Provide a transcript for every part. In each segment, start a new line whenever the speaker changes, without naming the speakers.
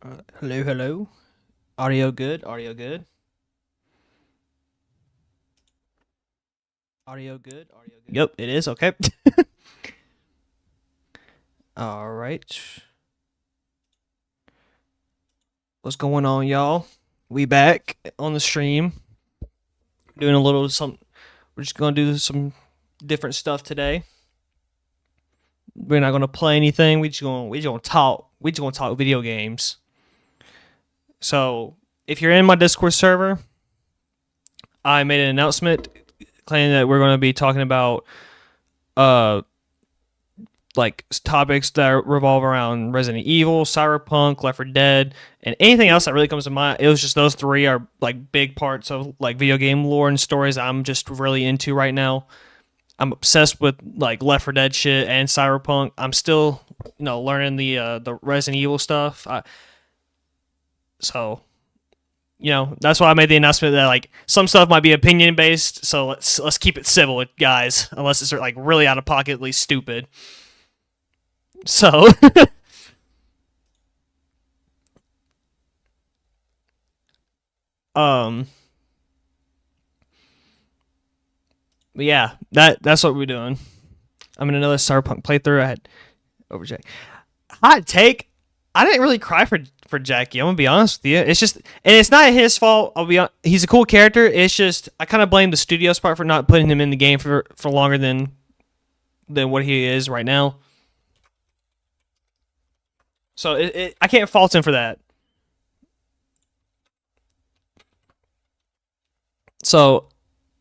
Hello, hello. Audio good? Audio good? Audio good? Audio good? Yep, it is. Okay. All right. What's going on, y'all? We back on the stream doing a little some. We're just gonna do some different stuff today. We're not gonna play anything. We just gonna talk. We just gonna talk video games. So if you're in my Discord server, I made an announcement claiming that we're gonna be talking about uh like topics that revolve around Resident Evil, Cyberpunk, Left 4 Dead, and anything else that really comes to mind. It was just those three are like big parts of like video game lore and stories I'm just really into right now. I'm obsessed with like Left 4 Dead shit and Cyberpunk. I'm still, learning the Resident Evil stuff. So that's why I made the announcement that like some stuff might be opinion based. So let's keep it civil, guys, unless it's like really out of pocketly stupid. So um but yeah, that's what we're doing. I'm in another Cyberpunk playthrough. I had overjack. Hot take. I didn't really cry for Jackie. I'm gonna be honest with you. It's just, and it's not his fault. He's a cool character. It's just I kind of blame the studio's part for not putting him in the game for longer than what he is right now. So I can't fault him for that. So,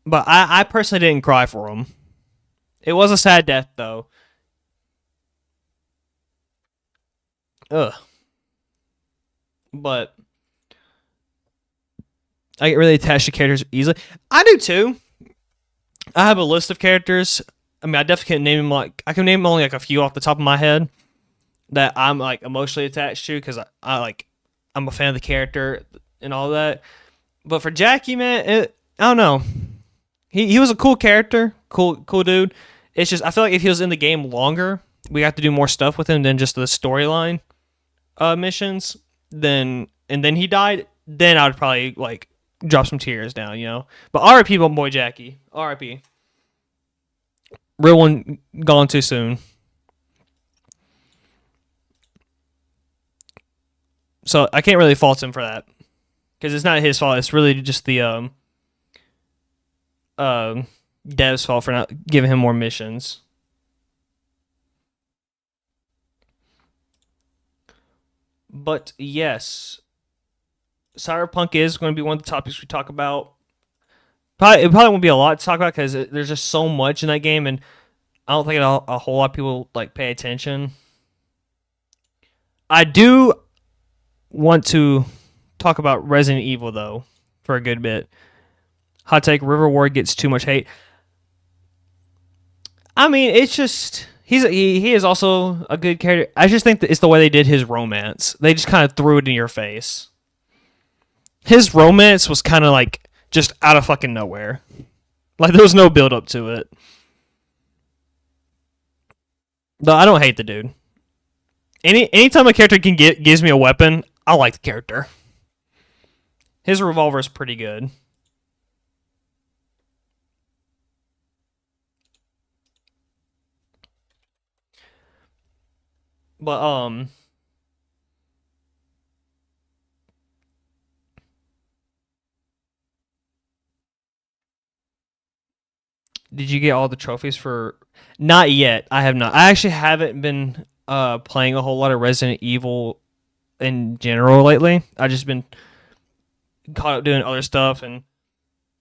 but I personally didn't cry for him. It was a sad death though. Ugh. But I get really attached to characters easily. I do too. I have a list of characters. I mean, I definitely can name them I can name only like a few off the top of my head that I'm like emotionally attached to because I'm a fan of the character and all that. But for Jackie, man, I don't know. He was a cool character, cool dude. It's just I feel like if he was in the game longer, we have to do more stuff with him than just the storyline missions. Then he died. Then I would probably like drop some tears down. But R.I.P. my boy Jackie. R.I.P. Real one gone too soon. So I can't really fault him for that because it's not his fault. It's really just the dev's fault for not giving him more missions. But yes, Cyberpunk is going to be one of the topics we talk about. It probably won't be a lot to talk about because there's just so much in that game, and I don't think a whole lot of people like pay attention. I do want to talk about Resident Evil though for a good bit. Hot take: River Ward gets too much hate. I mean, it's just he is also a good character. I just think that it's the way they did his romance. They just kind of threw it in your face. His romance was kind of like just out of fucking nowhere. Like there was no build up to it. Though I don't hate the dude. Anytime a character gives me a weapon, I like the character. His revolver is pretty good. But did you get all the trophies for? Not yet. I have not. I actually haven't been playing a whole lot of Resident Evil in general lately. I just been caught up doing other stuff, and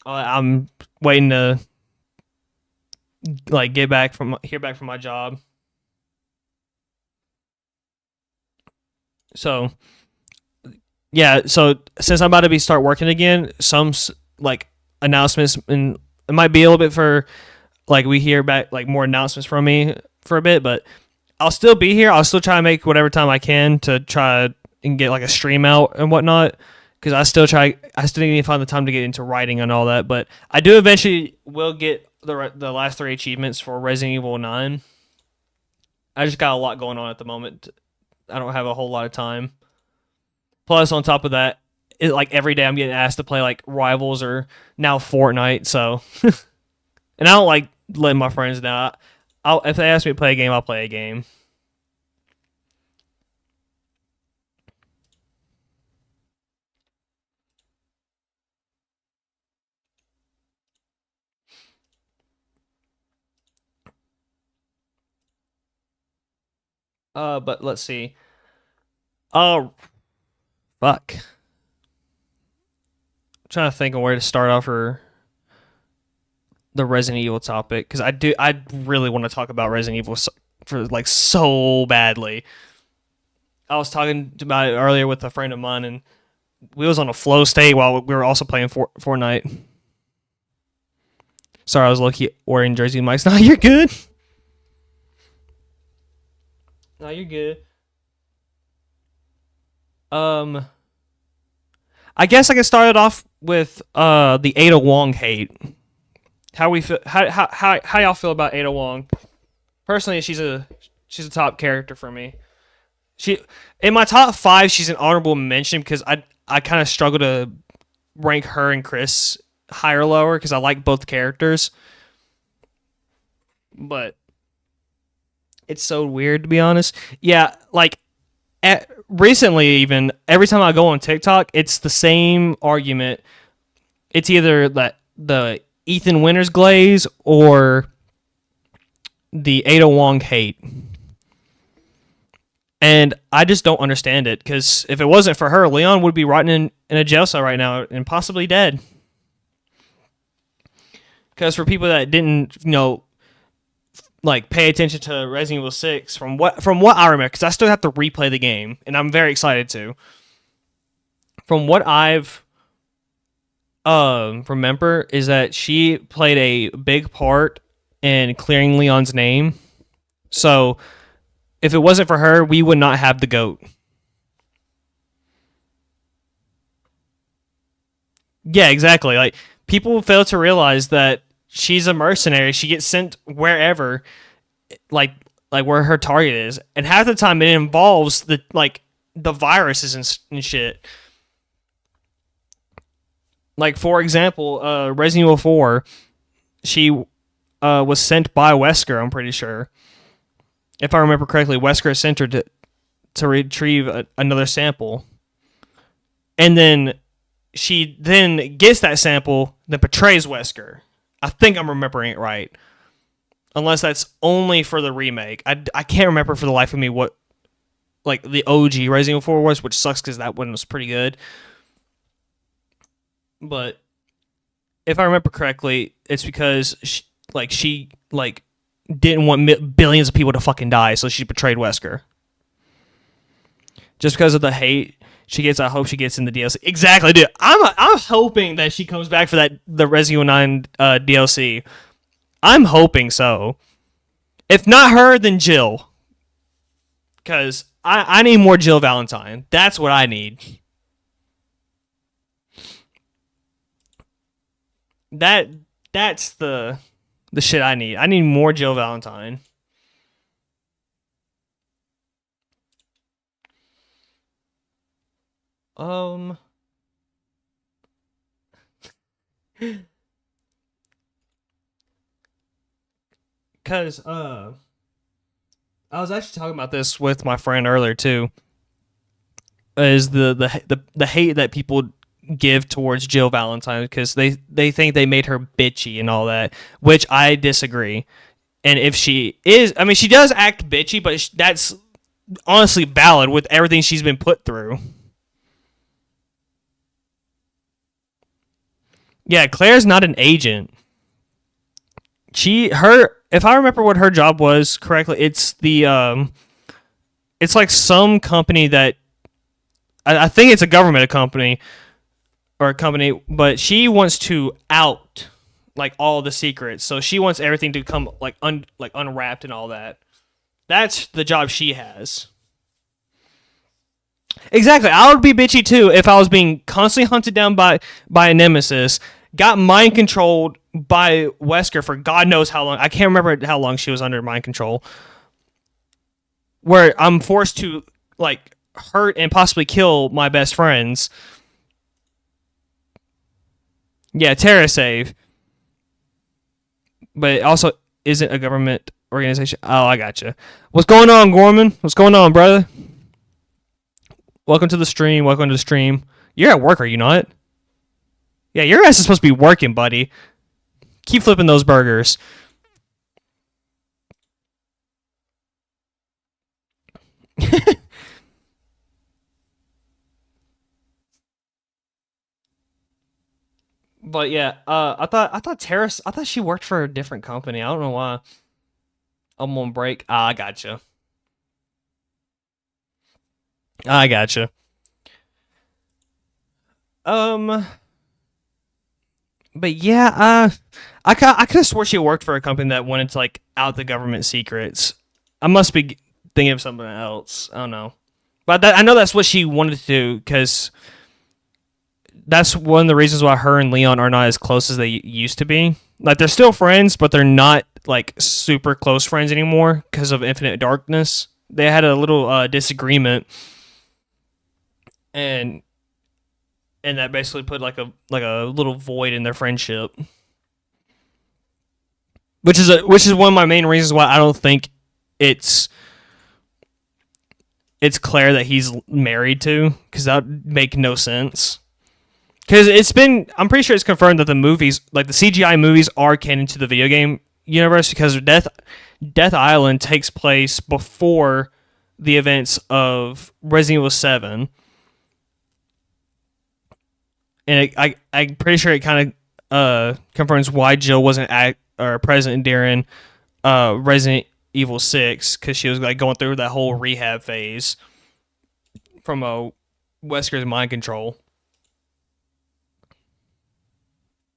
I'm waiting to like hear back from my job. So yeah, so since I'm about to be start working again, some like announcements, and it might be a little bit for like we hear back like more announcements from me for a bit, but I'll still be here. I'll still try to make whatever time I can to try and get like a stream out and whatnot. Because I still need to find the time to get into writing and all that. But I do eventually will get the last three achievements for Resident Evil 9. I just got a lot going on at the moment. I don't have a whole lot of time. Plus, on top of that, like every day I'm getting asked to play like Rivals or now Fortnite. So, and I don't like letting my friends know. If they ask me to play a game, I'll play a game. But let's see. Oh, fuck. I'm trying to think of where to start off for the Resident Evil topic because I really want to talk about Resident Evil for like so badly. I was talking about it earlier with a friend of mine, and we was on a flow state while we were also playing Fortnite. Sorry, I was lucky wearing jersey mics. No, you're good. No, you're good. Um, I guess I can start it off with the Ada Wong hate. How we feel? How y'all feel about Ada Wong? Personally, she's a top character for me. She in my top five, she's an honorable mention because I kind of struggle to rank her and Chris higher or lower because I like both characters. But it's so weird to be honest. Yeah, like recently even every time I go on TikTok, it's the same argument. It's either that the Ethan Winters glaze or the Ada Wong hate. And I just don't understand it because if it wasn't for her, Leon would be rotting in a jail cell right now and possibly dead. Because for people that didn't, like pay attention to Resident Evil 6, from what I remember, because I still have to replay the game, and I'm very excited to. From what I've remember is that she played a big part in clearing Leon's name. So if it wasn't for her, we would not have the GOAT. Yeah, exactly. Like people fail to realize that she's a mercenary. She gets sent wherever, like where her target is, and half the time it involves the viruses and shit. Like for example, Resident Evil 4, she was sent by Wesker. I'm pretty sure, if I remember correctly, Wesker sent her to retrieve another sample, and then she then gets that sample, then betrays Wesker. I think I'm remembering it right, unless that's only for the remake. I can't remember for the life of me what like the OG Resident Evil 4 was, which sucks because that one was pretty good. But if I remember correctly, it's because she didn't want billions of people to fucking die, so she betrayed Wesker. Just because of the hate she gets, I hope she gets in the DLC. Exactly, dude. I'm hoping that she comes back for the Resident Evil 9 DLC. I'm hoping so. If not her, then Jill. Because I need more Jill Valentine. That's what I need. That's the shit I need. I need more Jill Valentine. Um, cause I was actually talking about this with my friend earlier too. Is the hate that people give towards Jill Valentine because they think they made her bitchy and all that, which I disagree. And if she is, I mean, she does act bitchy, but that's honestly valid with everything she's been put through. Yeah, Claire's not an agent. If I remember what her job was correctly, it's like some company that I think it's a government company or a company, but she wants to out like all the secrets. So she wants everything to come like unwrapped and all that. That's the job she has. Exactly. I would be bitchy too if I was being constantly hunted down by a nemesis, got mind controlled by Wesker for God knows how long. I can't remember how long she was under mind control. Where I'm forced to like hurt and possibly kill my best friends. Yeah, TerraSave. But it also isn't a government organization. Oh, I gotcha. What's going on, Gorman? What's going on, brother? Welcome to the stream. Welcome to the stream. You're at work, are you not? Yeah, your ass is supposed to be working, buddy. Keep flipping those burgers. But yeah, I thought she worked for a different company. I don't know why. I'm on break. Ah, I gotcha. I gotcha. Um, but yeah, I could have swore she worked for a company that wanted to like out the government secrets. I must be thinking of something else. I don't know, but I know that's what she wanted to do because that's one of the reasons why her and Leon are not as close as they used to be. Like they're still friends, but they're not like super close friends anymore because of Infinite Darkness. They had a little disagreement, and that basically put like a little void in their friendship. Which is one of my main reasons why I don't think it's Claire that he's married to, because that would make no sense. Because I'm pretty sure it's confirmed that the movies, like the CGI movies, are canon to the video game universe because Death Island takes place before the events of Resident Evil 7. And I'm pretty sure it kind of confirms why Jill wasn't present during Resident Evil 6, because she was like going through that whole rehab phase from Wesker's mind control.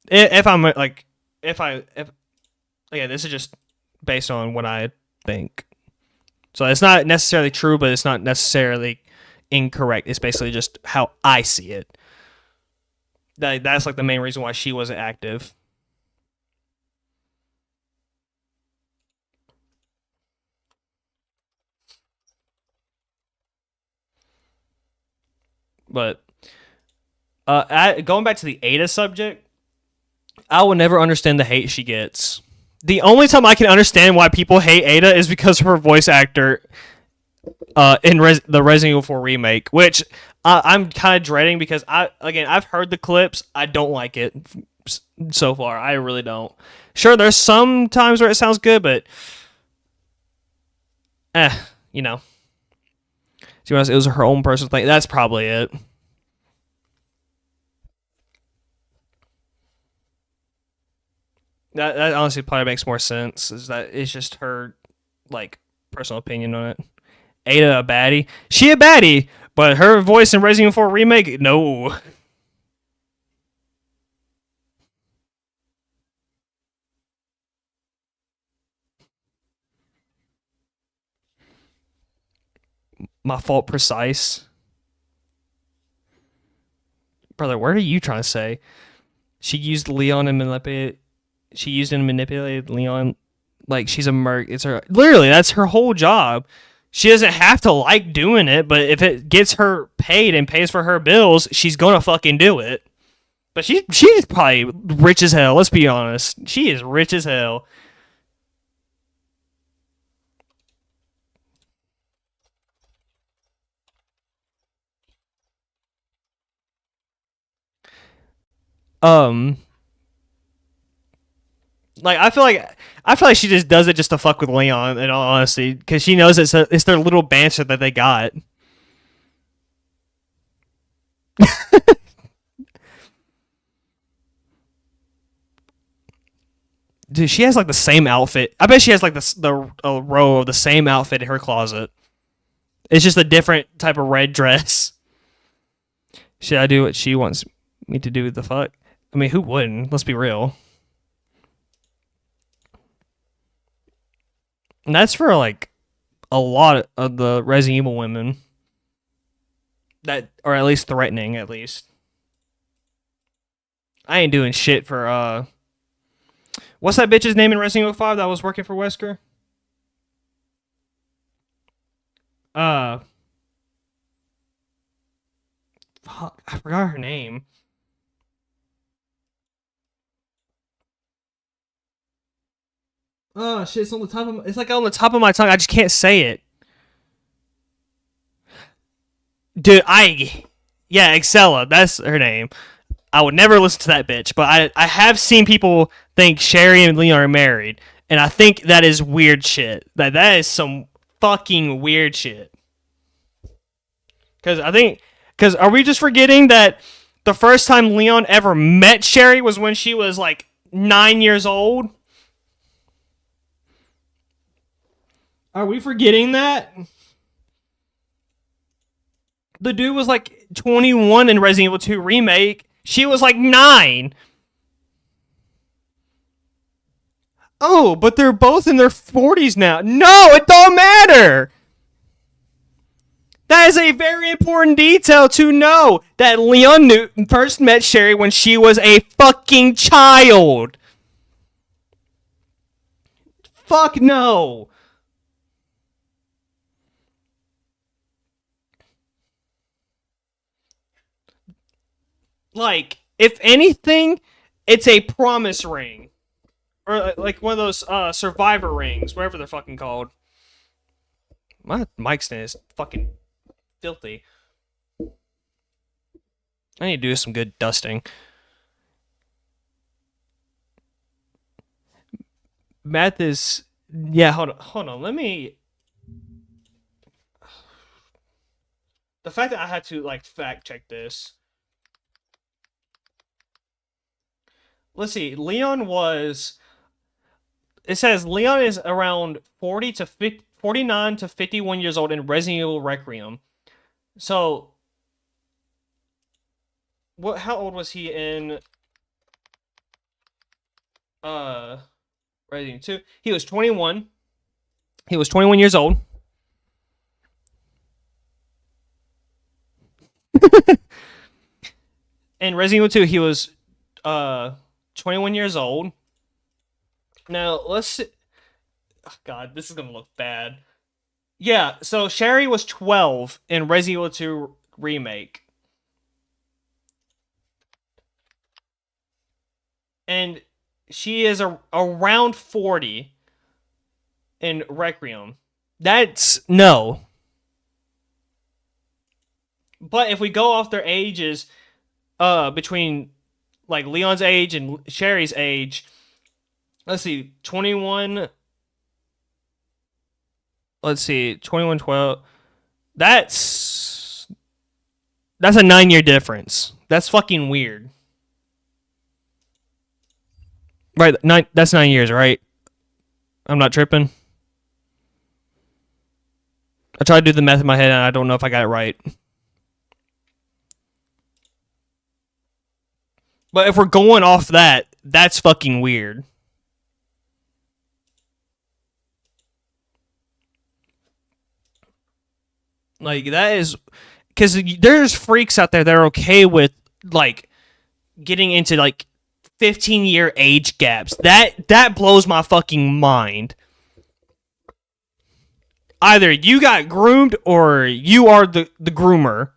If I'm like, if yeah, this is just based on what I think. So it's not necessarily true, but it's not necessarily incorrect. It's basically just how I see it. That's like the main reason why she wasn't active. But going back to the Ada subject, I will never understand the hate she gets. The only time I can understand why people hate Ada is because of her voice actor in the Resident Evil 4 remake, which I'm kind of dreading because I've heard the clips. I don't like it so far. I really don't. Sure, there's some times where it sounds good, but you know. It was her own personal thing. That's probably it. That honestly probably makes more sense. Is that it's just her like personal opinion on it. Ada a baddie. She a baddie, but her voice in Resident Evil 4 remake, no. My fault precise. Brother, what are you trying to say? She used Leon and manipulated. She used and manipulated Leon like she's a merc. It's her literally. That's her whole job. She doesn't have to like doing it, but if it gets her paid and pays for her bills, she's gonna fucking do it. But she's probably rich as hell. Let's be honest. She is rich as hell. Um, like I feel like she just does it just to fuck with Leon. In all honesty, because she knows it's their little banter that they got. Dude, she has like the same outfit. I bet she has like the a row of the same outfit in her closet. It's just a different type of red dress. Should I do what she wants me to do? The fuck? I mean, who wouldn't? Let's be real. And that's for like a lot of the Resident Evil women that are at least threatening. At least I ain't doing shit for what's that bitch's name in Resident Evil 5 that was working for Wesker? Uh, Fuck, I forgot her name. Oh shit, it's on the top of it's like on the top of my tongue. I just can't say it. Dude, Excella, that's her name. I would never listen to that bitch, but I have seen people think Sherry and Leon are married, and I think that is weird shit. That is some fucking weird shit. Because are we just forgetting that the first time Leon ever met Sherry was when she was like 9 years old? Are we forgetting that? The dude was like 21 in Resident Evil 2 Remake. She was like 9. Oh, but they're both in their 40s now. No, it don't matter. That is a very important detail to know that Leon Newton first met Sherry when she was a fucking child. Fuck no. Like, if anything, it's a promise ring. Or like one of those survivor rings, whatever they're fucking called. My mic stand is fucking filthy. I need to do some good dusting. Math is hold on. Let me. The fact that I had to like fact check this. Let's see. It says Leon is around 49 to 51 years old in Resident Evil Requiem. So, how old was he in Resident Evil 2? He was 21. He was 21 years old. In Resident Evil 2, he was 21 years old. Now, let's see. Oh, God, this is going to look bad. Yeah, so Sherry was 12 in Resident Evil 2 Remake. And she is around 40 in Requiem. That's no. But if we go off their ages, between like Leon's age and Sherry's age, let's see, 21. Let's see, 21, 12. That's a 9-year difference. That's fucking weird. Right, that's 9 years, right? I'm not tripping. I tried to do the math in my head and I don't know if I got it right. But if we're going off that, that's fucking weird. Like, that is... Because there's freaks out there that are okay with, like, getting into, like, 15-year age gaps. That blows my fucking mind. Either you got groomed or you are the groomer.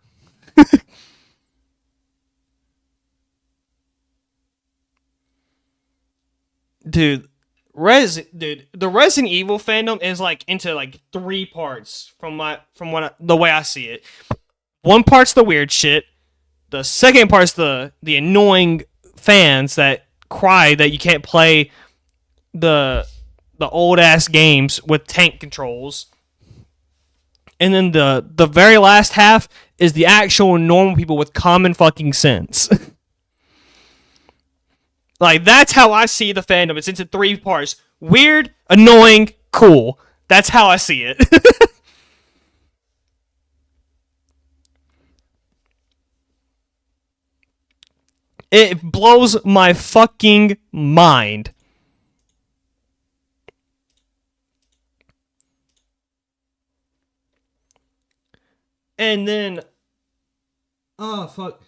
Dude, the Resident Evil fandom is like into like 3 parts the way I see it. One part's the weird shit. The second part's the annoying fans that cry that you can't play the old ass games with tank controls. And then the very last half is the actual normal people with common fucking sense. Like, that's how I see the fandom. It's into 3 parts. Weird, annoying, cool. That's how I see it. It blows my fucking mind. And then... Oh, fuck.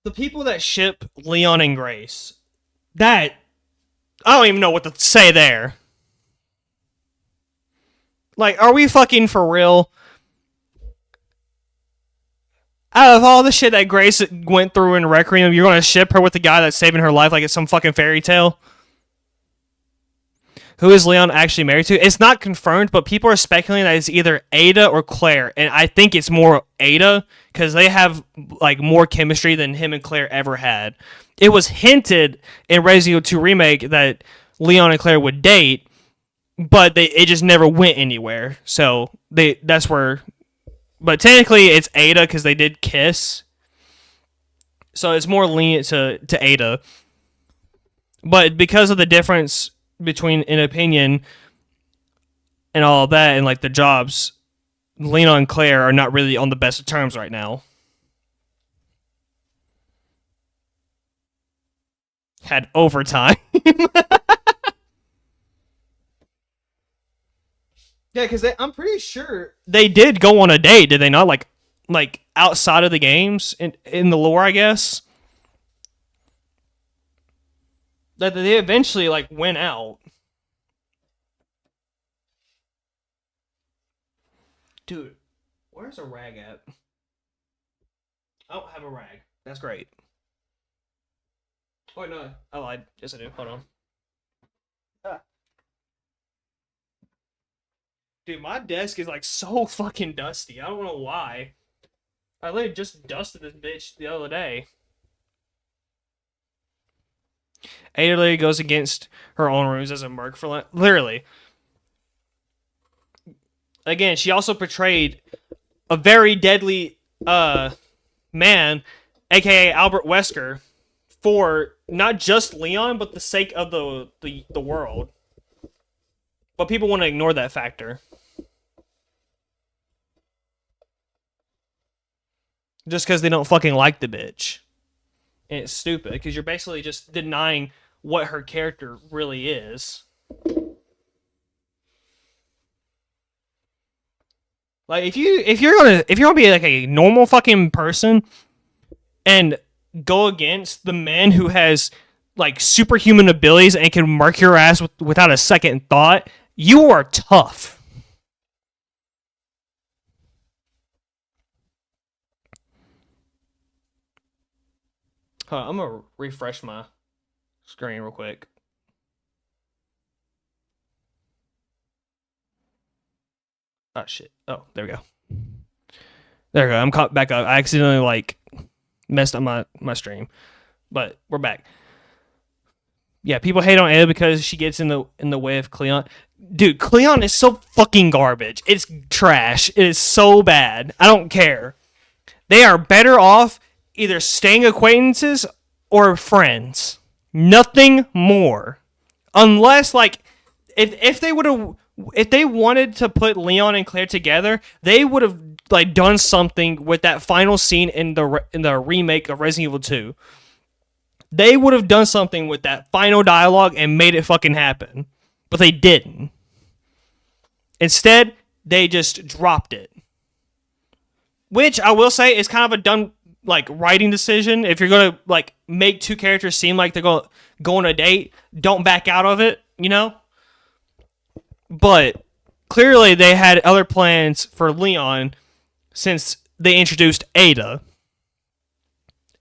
The people that ship Leon and Grace, I don't even know what to say there. Like, are we fucking for real? Out of all the shit that Grace went through in Requiem, you're gonna ship her with the guy that's saving her life like it's some fucking fairy tale? Who is Leon actually married to? It's not confirmed, but people are speculating that it's either Ada or Claire, and I think it's more Ada because they have like more chemistry than him and Claire ever had. It was hinted in Resident Evil 2 Remake that Leon and Claire would date, but it just never went anywhere. So that's where. But technically, it's Ada because they did kiss, so it's more lenient to Ada. But because of the difference between an opinion and all of that, and like the jobs, Leon and Claire are not really on the best of terms right now. Had overtime. Yeah, because I'm pretty sure they did go on a date, did they not? Like outside of the games in the lore, I guess. That they eventually like went out. Dude, where's a rag at? I don't have a rag. That's great. Oh no, I lied. Yes, I do. Hold on. Dude, my desk is like so fucking dusty. I don't know why. I literally just dusted this bitch the other day. Ada literally goes against her own rules as a merc for literally. Again, she also portrayed a very deadly man, aka Albert Wesker, for not just Leon, but the sake of the world. But people want to ignore that factor. Just because they don't fucking like the bitch. And it's stupid, because you're basically just denying what her character really is. Like, if you're gonna be like a normal fucking person and go against the man who has like superhuman abilities and can mark your ass without a second thought, you are tough. Hold on, I'm gonna refresh my screen real quick. Oh shit. Oh, there we go. There we go. I'm caught back up. I accidentally like messed up my stream. But we're back. Yeah, people hate on Ada because she gets in the way of Cleon. Dude, Cleon is so fucking garbage. It's trash. It is so bad. I don't care. They are better off either staying acquaintances or friends. Nothing more. Unless like if they wanted to put Leon and Claire together, they would have like done something with that final scene in the remake of Resident Evil 2. They would have done something with that final dialogue and made it fucking happen. But they didn't. Instead, they just dropped it. Which I will say is kind of a dumb like writing decision. If you're gonna like make two characters seem like they're gonna go on a date, don't back out of it, you know? But clearly they had other plans for Leon since they introduced Ada.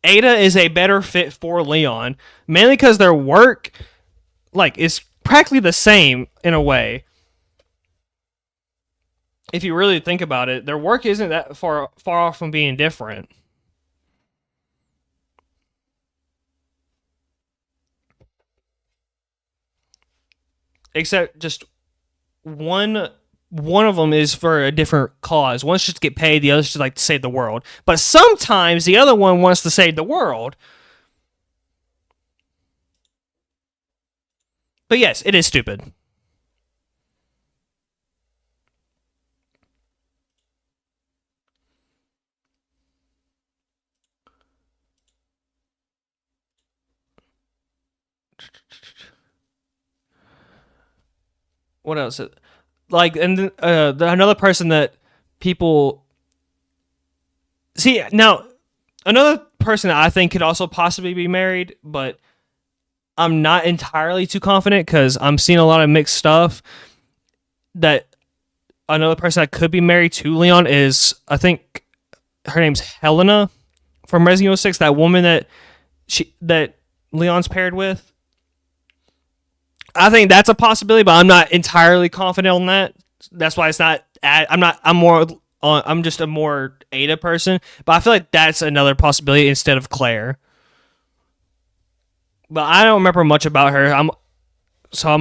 Ada is a better fit for Leon, mainly because their work like is practically the same in a way. If you really think about it, their work isn't that far off from being different. Except just one of them is for a different cause. One's just to get paid, the other's just like to save the world. But sometimes the other one wants to save the world. But yes, it is stupid. What else? Like, and another person that people see now, another person that I think could also possibly be married, but I'm not entirely too confident because I'm seeing a lot of mixed stuff. That another person that could be married to Leon is, I think, her name's Helena from Resident Evil 6. That woman that Leon's paired with. I think that's a possibility, but I'm not entirely confident on that. That's why it's not. I'm not. I'm more. I'm just a more Ada person, but I feel like that's another possibility instead of Claire. But I don't remember much about her. I'm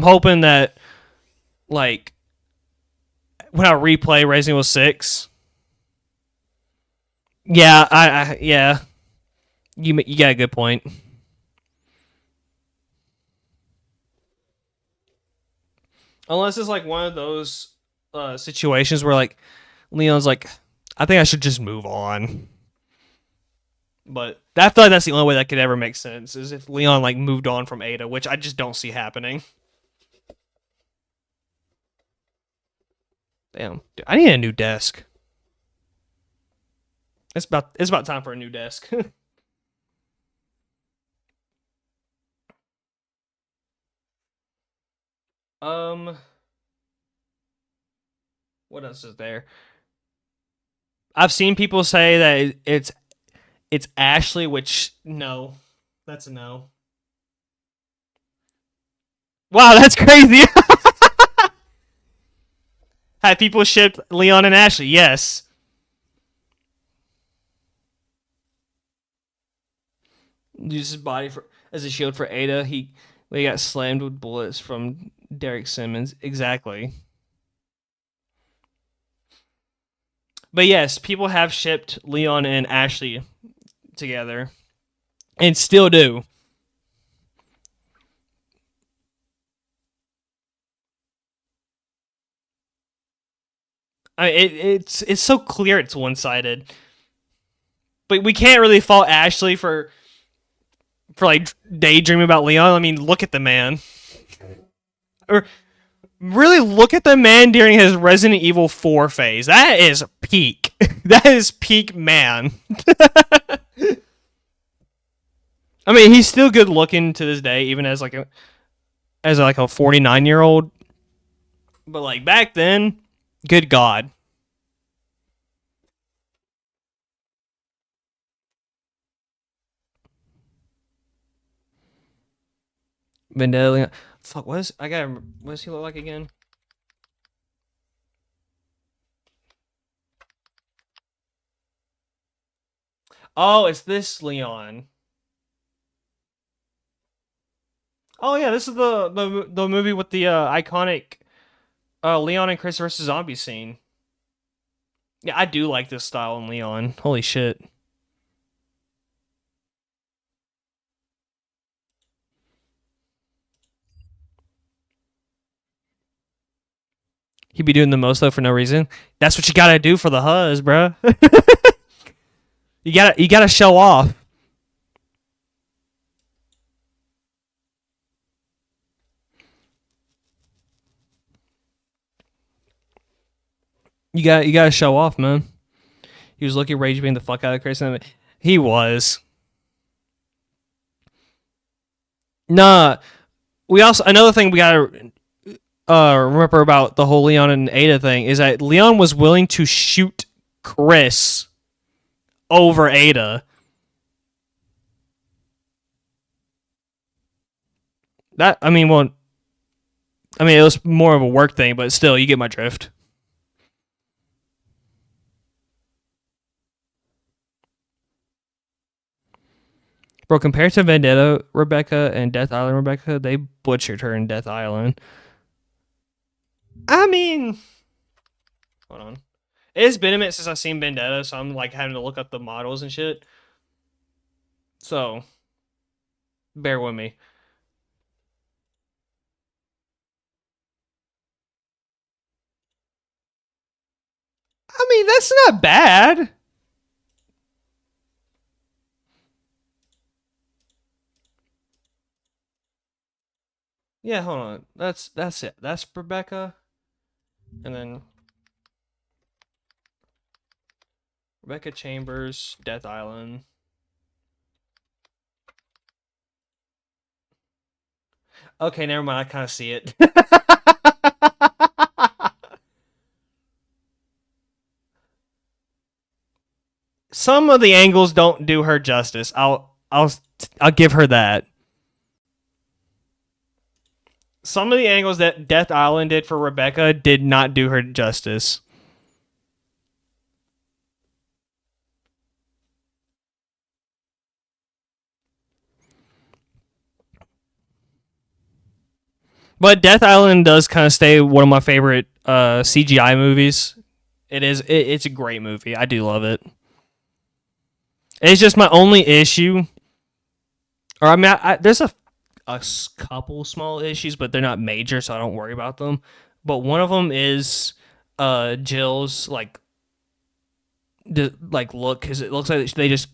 hoping that like when I replay Resident Evil 6. Yeah, yeah. You got a good point. Unless it's like one of those situations where like Leon's like, I think I should just move on. But I feel like that's the only way that could ever make sense is if Leon like moved on from Ada, which I just don't see happening. Damn, dude, I need a new desk. It's about time for a new desk. um, what else is there? I've seen people say that it's Ashley, which no, that's a no. Wow, that's crazy. Had people shipped Leon and Ashley? Yes. Used his body as a shield for Ada. He got slammed with bullets from Derek Simmons. Exactly. But yes, people have shipped Leon and Ashley together, and still do. I mean, it's so clear it's one sided. But we can't really fault Ashley for like daydreaming about Leon. I mean, look at the man. Or really look at the man during his Resident Evil 4 phase. That is peak. That is peak man. I mean, he's still good looking to this day, even as like a 49-year-old. But like back then, good God. Vendetta. Fuck, what does he look like again? Oh, it's this Leon. Oh yeah, this is the movie with the iconic Leon and Chris versus Zombie scene. Yeah, I do like this style in Leon. Holy shit. He be doing the most though for no reason. That's what you gotta do for the huzz, bro. You gotta show off. You gotta show off, man. He was looking rage being the fuck out of Chris. And he was. Nah. We also another thing we gotta remember about the whole Leon and Ada thing is that Leon was willing to shoot Chris over Ada. That I mean, well, I mean it was more of a work thing, but still, you get my drift. Bro, compared to Vendetta Rebecca and Death Island Rebecca, they butchered her in Death Island. I mean, hold on. It's been a minute since I've seen Vendetta, so I'm like having to look up the models and shit. So, bear with me. I mean, that's not bad. Yeah, hold on. That's it. That's Rebecca. And then Rebecca Chambers, Death Island. Okay, never mind. I kind of see it. some of the angles don't do her justice. I'll give her that. Some of the angles that Death Island did for Rebecca did not do her justice. But Death Island does kind of stay one of my favorite CGI movies. It's a great movie. I do love it. It's just my only issue, or I mean, there's a couple small issues, but they're not major, so I don't worry about them. But one of them is Jill's like look, because it looks like they just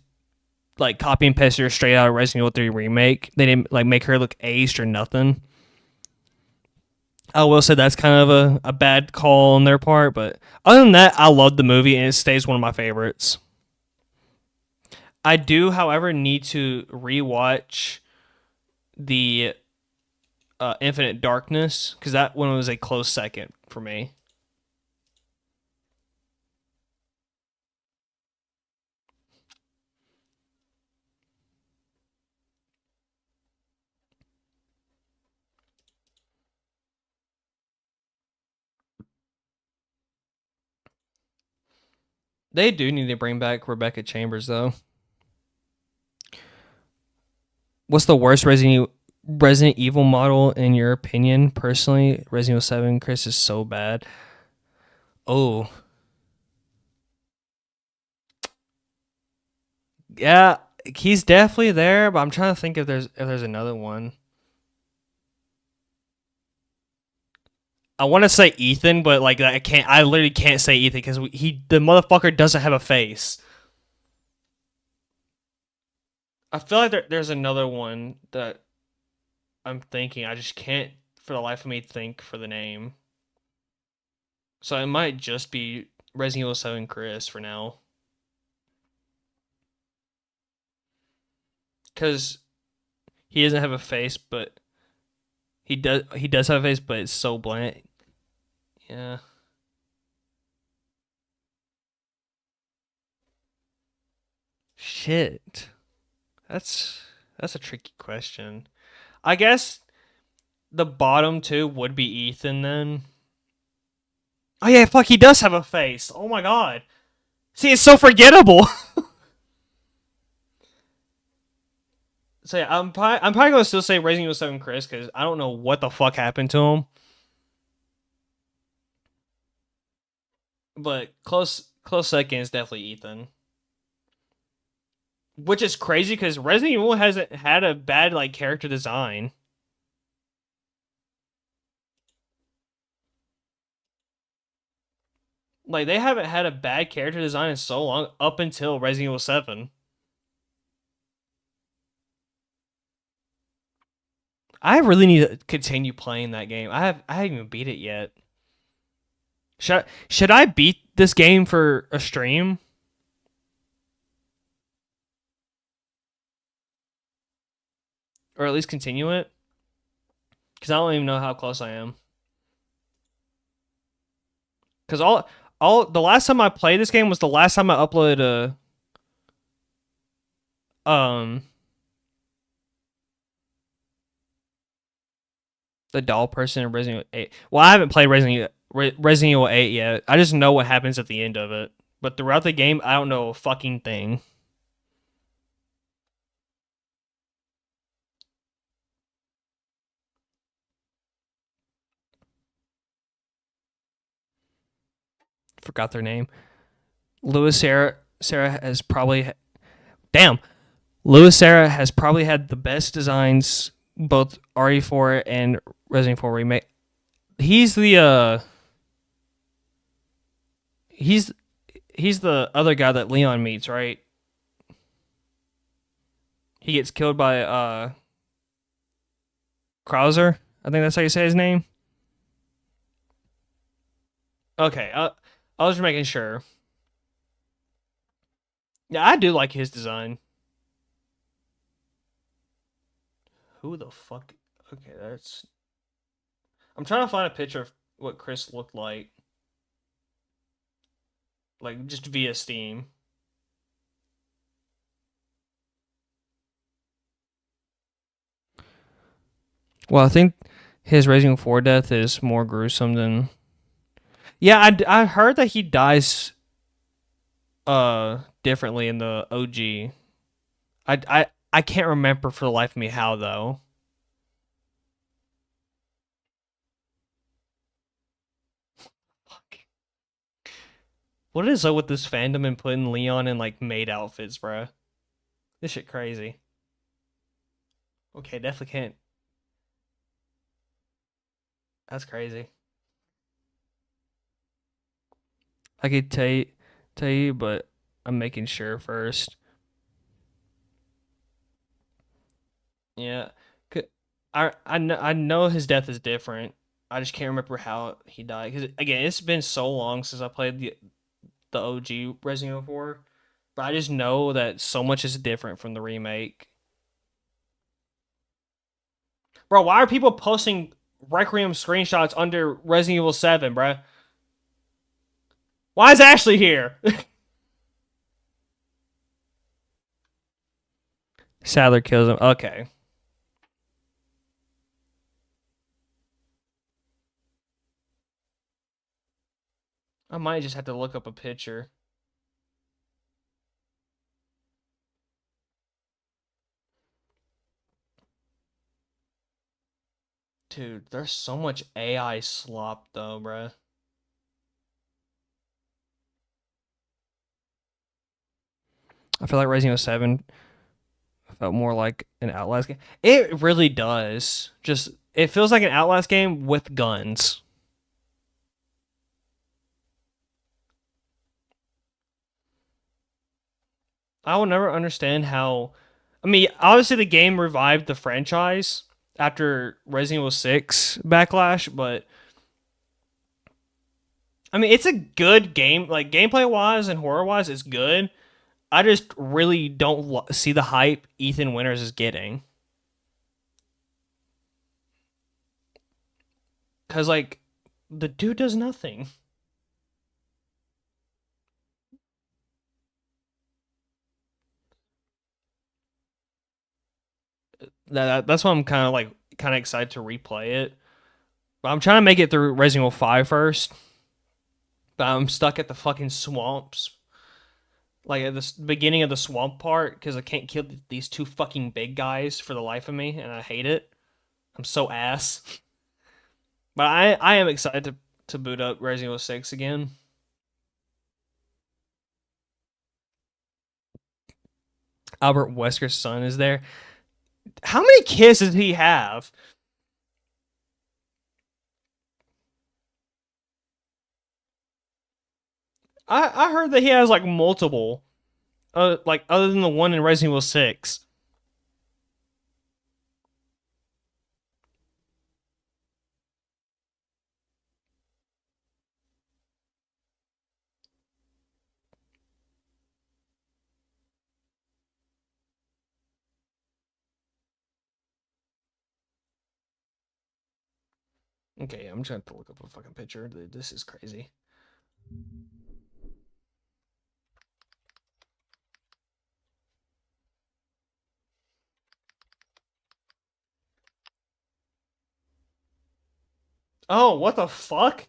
like copy and paste her straight out of Resident Evil 3 remake. They didn't like make her look aged or nothing. I will say that's kind of a bad call on their part, but other than that, I love the movie and it stays one of my favorites. I do, however, need to rewatch the Infinite Darkness because that one was a close second for me. They do need to bring back Rebecca Chambers though. What's the worst Resident Evil model in your opinion? Personally, Resident Evil 7 Chris is so bad. Oh, yeah, he's definitely there, but I'm trying to think if there's another one. I want to say Ethan, but like I can't. I literally can't say Ethan because the motherfucker doesn't have a face. I feel like there's another one that I'm thinking. I just can't for the life of me think for the name. So it might just be Resident Evil 7 Chris for now. Because he doesn't have a face, but he does have a face, but it's so bland. Yeah. Shit. That's that's a tricky question. I guess the bottom two would be Ethan then. Oh yeah, fuck, he does have a face. Oh my god. See, it's so forgettable. So yeah, I'm probably gonna still say Resident Evil 7 Chris because I don't know what the fuck happened to him. But close second is definitely Ethan. Which is crazy because Resident Evil hasn't had a bad like character design. Like they haven't had a bad character design in so long up until Resident Evil 7. I really need to continue playing that game. I haven't even beat it yet. Should I beat this game for a stream or at least continue it? Because I don't even know how close I am. Because all the last time I played this game was the last time I uploaded a the doll person in Resident Evil 8. Well, I haven't played Resident Evil 8 yet. I just know what happens at the end of it. But throughout the game, I don't know a fucking thing. Forgot their name. Louis Sarah has probably damn. Louis Sarah has probably had the best designs both RE4 and Resident Evil 4 remake. He's the he's he's the other guy that Leon meets, right? He gets killed by Krauser. I think that's how you say his name. Okay, I was just making sure. Yeah, I do like his design. Who the fuck? Okay, that's. I'm trying to find a picture of what Chris looked like just via Steam. Well, I think his Resident Evil 4 death is more gruesome than. Yeah, I heard that he dies differently in the OG. I can't remember for the life of me how though. Fuck. What is up with this fandom and putting Leon in like maid outfits, bro? This shit crazy. Okay, definitely can't. That's crazy. I could tell you, but I'm making sure first. Yeah, I know his death is different. I just can't remember how he died. Because again, it's been so long since I played the OG Resident Evil 4, but I just know that so much is different from the remake. Bro, why are people posting Requiem screenshots under Resident Evil 7, bro? Why is Ashley here? Sadler kills him. Okay. I might just have to look up a picture. Dude, there's so much AI slop though, bro. I feel like Resident Evil 7 felt more like an Outlast game. It really does. Just it feels like an Outlast game with guns. I will never understand how. I mean, obviously the game revived the franchise after Resident Evil 6 backlash, but I mean, it's a good game. Like gameplay wise and horror wise, it's good. I just really don't see the hype Ethan Winters is getting. Cause like the dude does nothing. That's why I'm kind of excited to replay it. But I'm trying to make it through Resident Evil 5 first. But I'm stuck at the fucking swamps, like at the beginning of the swamp part, because I can't kill these two fucking big guys for the life of me, and I hate it. I'm so ass. But I am excited to boot up Resident Evil 6 again. Albert Wesker's son is there. How many kids does he have? I heard that he has like multiple, like other than the one in Resident Evil 6. Okay, I'm trying to look up a fucking picture. This is crazy. Oh, what the fuck?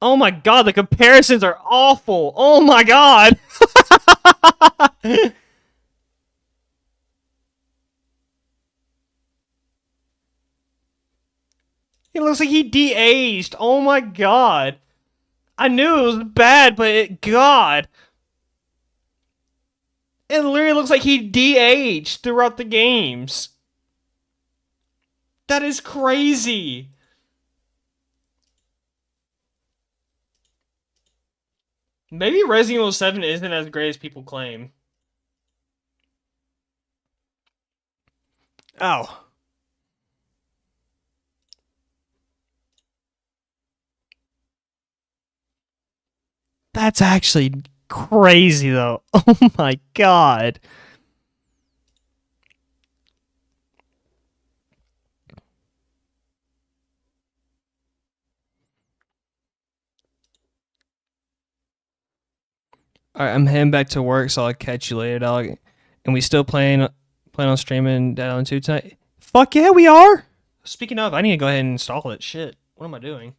Oh my god, the comparisons are awful. Oh my god. He looks like he de-aged. Oh my god. I knew it was bad, but god. It literally looks like he de-aged throughout the games. That is crazy. Maybe Resident Evil 7 isn't as great as people claim. Oh. That's actually crazy though. Oh my god. All right, I'm heading back to work, so I'll catch you later, dog. And we still plan on streaming Dead Island 2 tonight? Fuck yeah, we are! Speaking of, I need to go ahead and install it. Shit. What am I doing?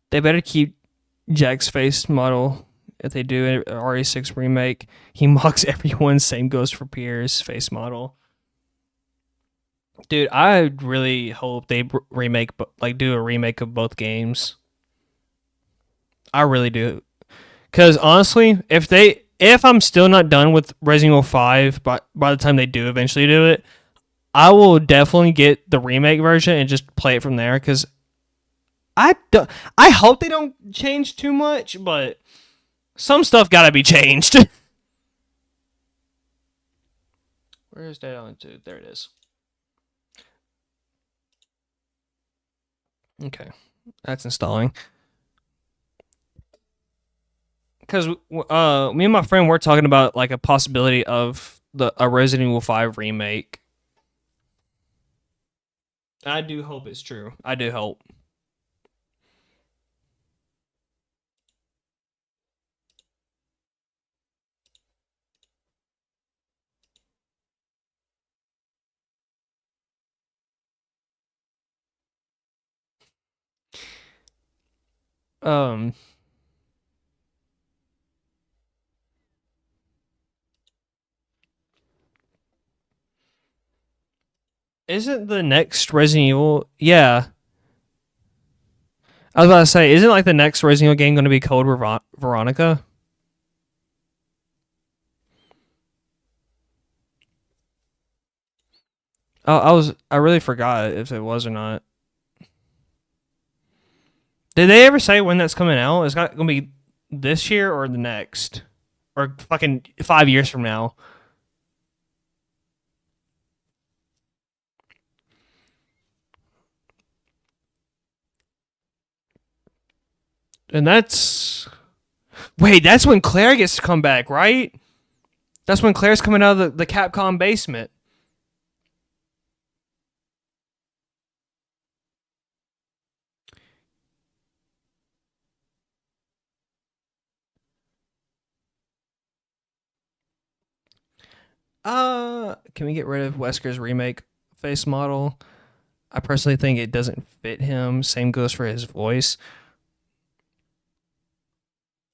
They better keep Jack's face model if they do an RE6 remake. He mocks everyone, same goes for Pierre's face model. Dude, I really hope they do a remake of both games. I really do. Because honestly, if I'm still not done with Resident Evil 5 by the time they do eventually do it, I will definitely get the remake version and just play it from there. Because I hope they don't change too much, but some stuff gotta be changed. Where is Dead Island 2? There it is. Okay, that's installing. Because me and my friend were talking about like a possibility of a Resident Evil 5 remake. I do hope it's true. I do hope. Um, isn't the next Resident Evil? Yeah, I was about to say, isn't like the next Resident Evil game going to be Code Veronica? Oh, I really forgot if it was or not. Did they ever say when that's coming out? It's not going to be this year or the next, or fucking 5 years from now. And that's that's when Claire gets to come back, right? That's when Claire's coming out of the Capcom basement. Can we get rid of Wesker's remake face model? I personally think it doesn't fit him. Same goes for his voice.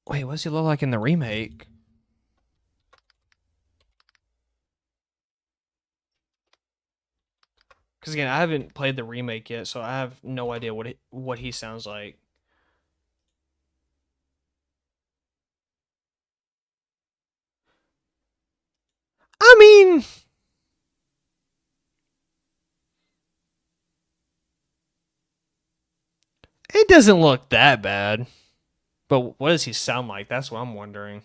Wait, what's he look like in the remake? Because again, I haven't played the remake yet, so I have no idea what he sounds like. I mean, it doesn't look that bad. But what does he sound like? That's what I'm wondering.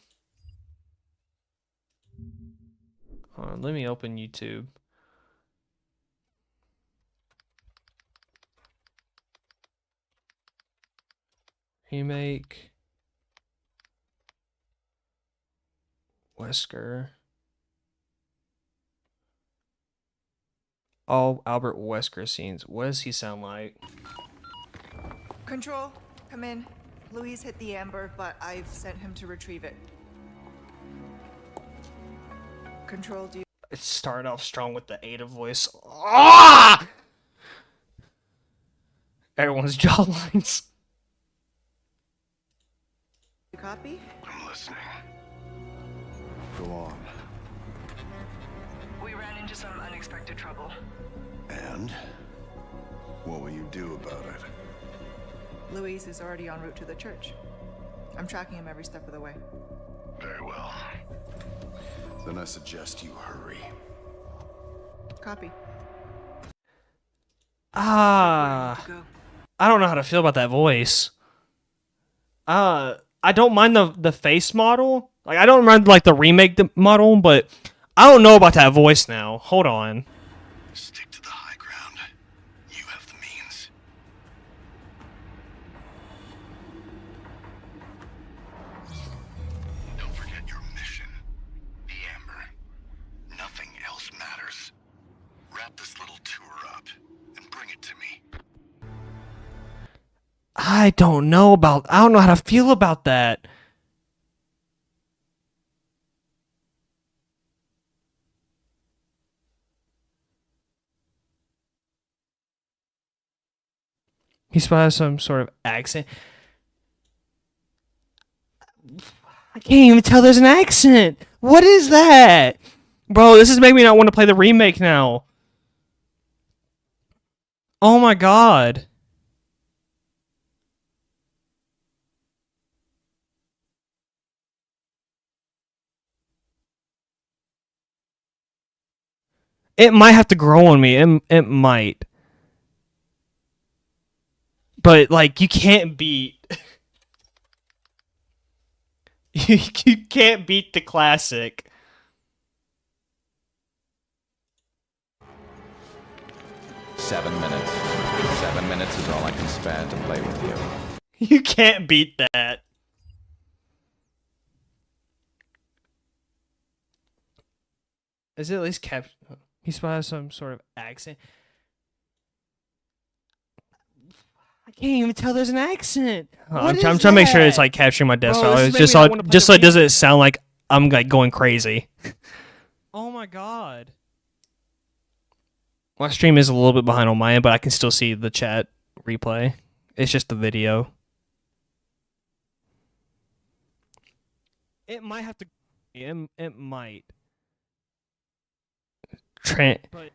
Hold on, let me open YouTube. Remake Wesker. All Albert Wesker scenes. What does he sound like?
Control, come in. Louise hit the amber, but I've sent him to retrieve it. Control, do you...
It started off strong with the Ada voice. Ah! Everyone's jawlines.
Copy?
I'm listening. Go on.
We ran into some unexpected trouble.
And? What will you do about it?
Louise is already en route to the church. I'm tracking him every step of the way.
Very well. Then I suggest you hurry.
Copy.
I don't know how to feel about that voice. I don't mind the face model. Like, I don't mind like the remake model, but I don't know about that voice now. Hold on.
Stick to the high ground. You have the means. Don't forget your mission. The Amber. Nothing else matters. Wrap this little tour up and bring it to me.
I don't know how to feel about that. He has some sort of accent. I can't even tell there's an accent. What is that? Bro, this is making me not want to play the remake now. Oh my god. It might have to grow on me. It might. But, like, you can't beat... you can't beat the classic.
Seven minutes. 7 minutes is all I can spare to play with you.
You can't beat that. Is it at least kept? He has some sort of accent. I can't even tell there's an accent. I'm trying to make sure it's like capturing my death style. It's just so it doesn't sound like I'm like going crazy. Oh my god. My stream is a little bit behind on my end, but I can still see the chat replay. It's just the video. It might have to. It might.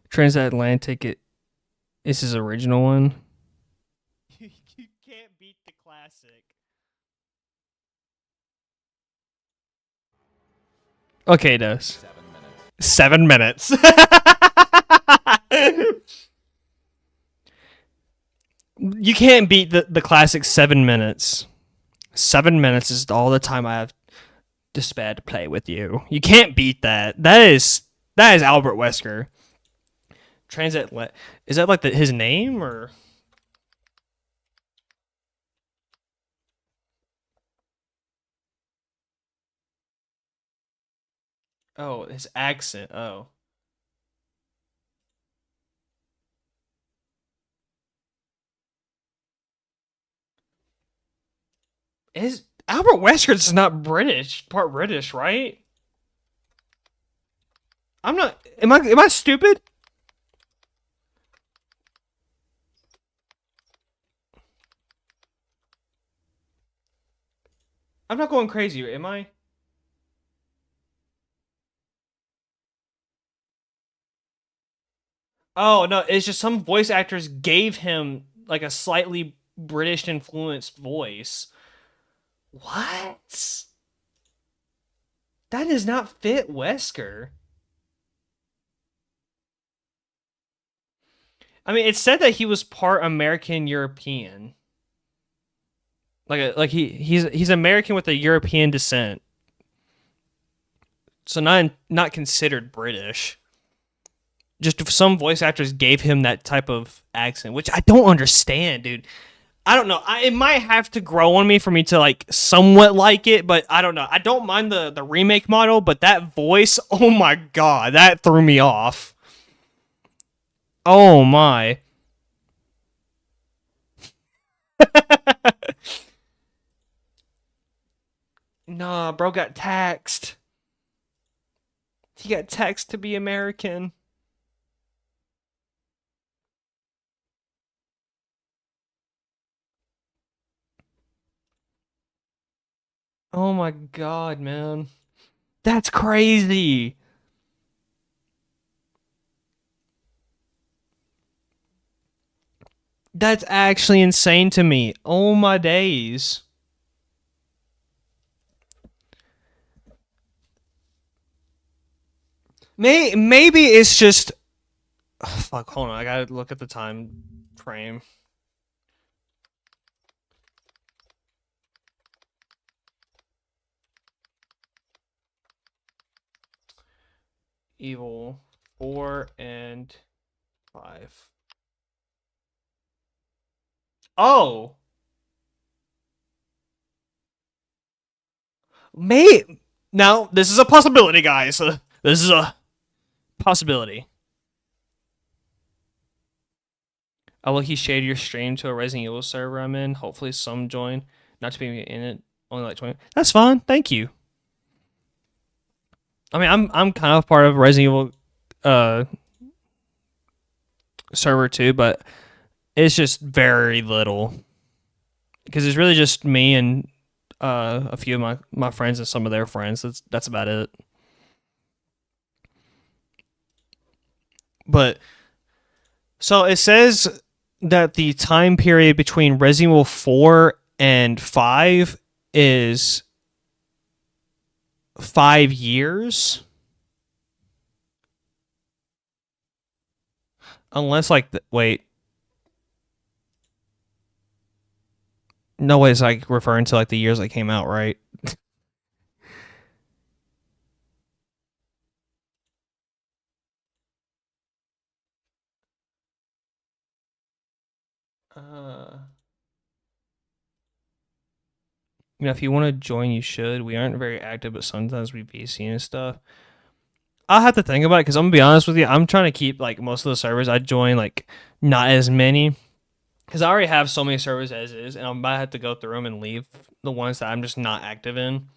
Transatlantic. It. This is original one. You can't beat the classic. Okay, it does. 7 minutes. 7 minutes. You can't beat the classic 7 minutes. 7 minutes is all the time I have to spare to play with you. You can't beat that. That is Albert Wesker. Transatlantic. Is that like his name or? Oh, his accent. Oh. Is Albert Wesker is not British, part British, right? I'm not. Am I stupid? I'm not going crazy, am I? Oh no, it's just some voice actors gave him like a slightly British influenced voice. What? That does not fit Wesker. I mean, it said that he was part American European. He's American with a European descent. So not considered British. Just some voice actors gave him that type of accent, which I don't understand, dude. I don't know. It might have to grow on me for me to like somewhat like it, but I don't know. I don't mind the remake model, but that voice, oh my god, that threw me off. Oh my. Nah, bro got taxed. He got taxed to be American. Oh my god, man. That's crazy. That's actually insane to me. Oh my days. Maybe it's just... Oh, fuck, hold on. I gotta look at the time frame. Evil 4 and 5. Oh! Now, this is a possibility, guys. This is a possibility. I'll look, he shared your stream to a Resident Evil server I'm in. Hopefully some join. Not to be in it. Only like 20. That's fine. Thank you. I mean, I'm kind of part of Resident Evil server too, but it's just very little. Because it's really just me and a few of my friends and some of their friends. That's about it. But so it says that the time period between Resident Evil 4 and 5 is 5 years. Unless wait. No way it's like referring to like the years that came out, right? You know, if you want to join, you should. We aren't very active, but sometimes we VC and stuff. I'll have to think about it because I'm gonna be honest with you. I'm trying to keep like most of the servers I join like not as many because I already have so many servers as is, and I might have to go through them and leave the ones that I'm just not active in.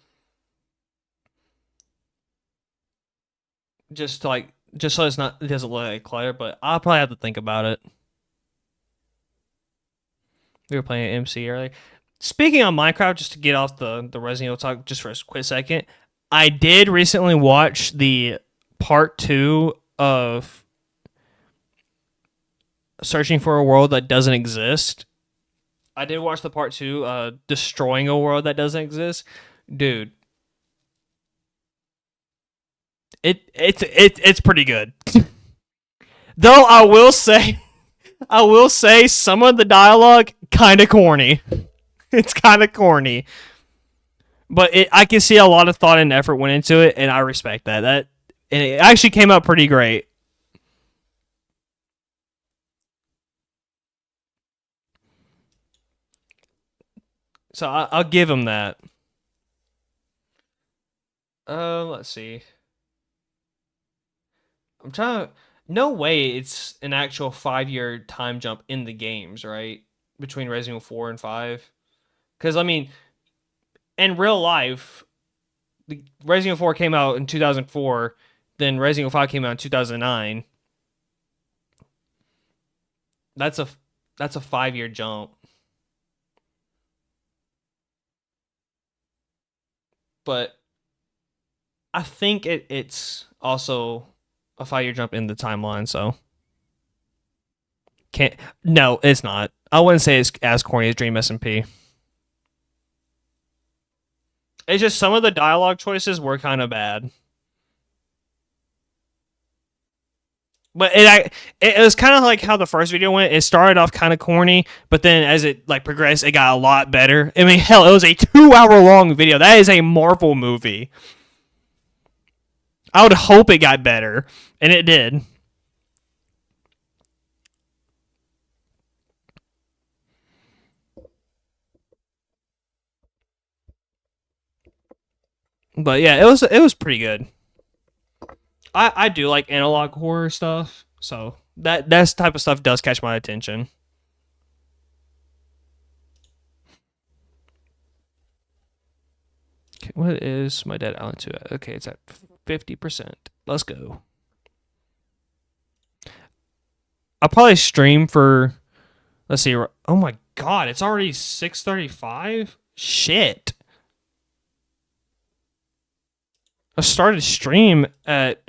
Just so it doesn't look like clutter. But I'll probably have to think about it. We were playing MC earlier. Speaking on Minecraft, just to get off the Resident Evil talk just for a quick second, I did recently watch the part 2 of Searching for a World That Doesn't Exist. I did watch the part 2, Destroying a World That Doesn't Exist. Dude, it's pretty good. Though I will say some of the dialogue kind of corny. It's kind of corny. But I can see a lot of thought and effort went into it, and I respect that. And it actually came out pretty great. So I'll give him that. Let's see. I'm trying to... No way it's an actual 5-year time jump in the games, right? Between Resident Evil 4 and 5. Because, I mean, in real life, the Resident Evil 4 came out in 2004, then Resident Evil 5 came out in 2009. That's a 5-year jump. But I think it's also a 5-year jump in the timeline, so no, it's not. I wouldn't say it's as corny as Dream SMP. It's just some of the dialogue choices were kind of bad. But it was kind of like how the first video went. It started off kind of corny, but then as it like progressed, it got a lot better. I mean, hell, it was a 2-hour long video. That is a Marvel movie. I would hope it got better, and it did. But yeah, it was pretty good. I do like analog horror stuff, so that type of stuff does catch my attention. Okay, what is my Dead Island 2 at? Okay, it's at 50%. Let's go. I'll probably stream for... Let's see. Oh my god, it's already 6:35? Shit. I started stream at...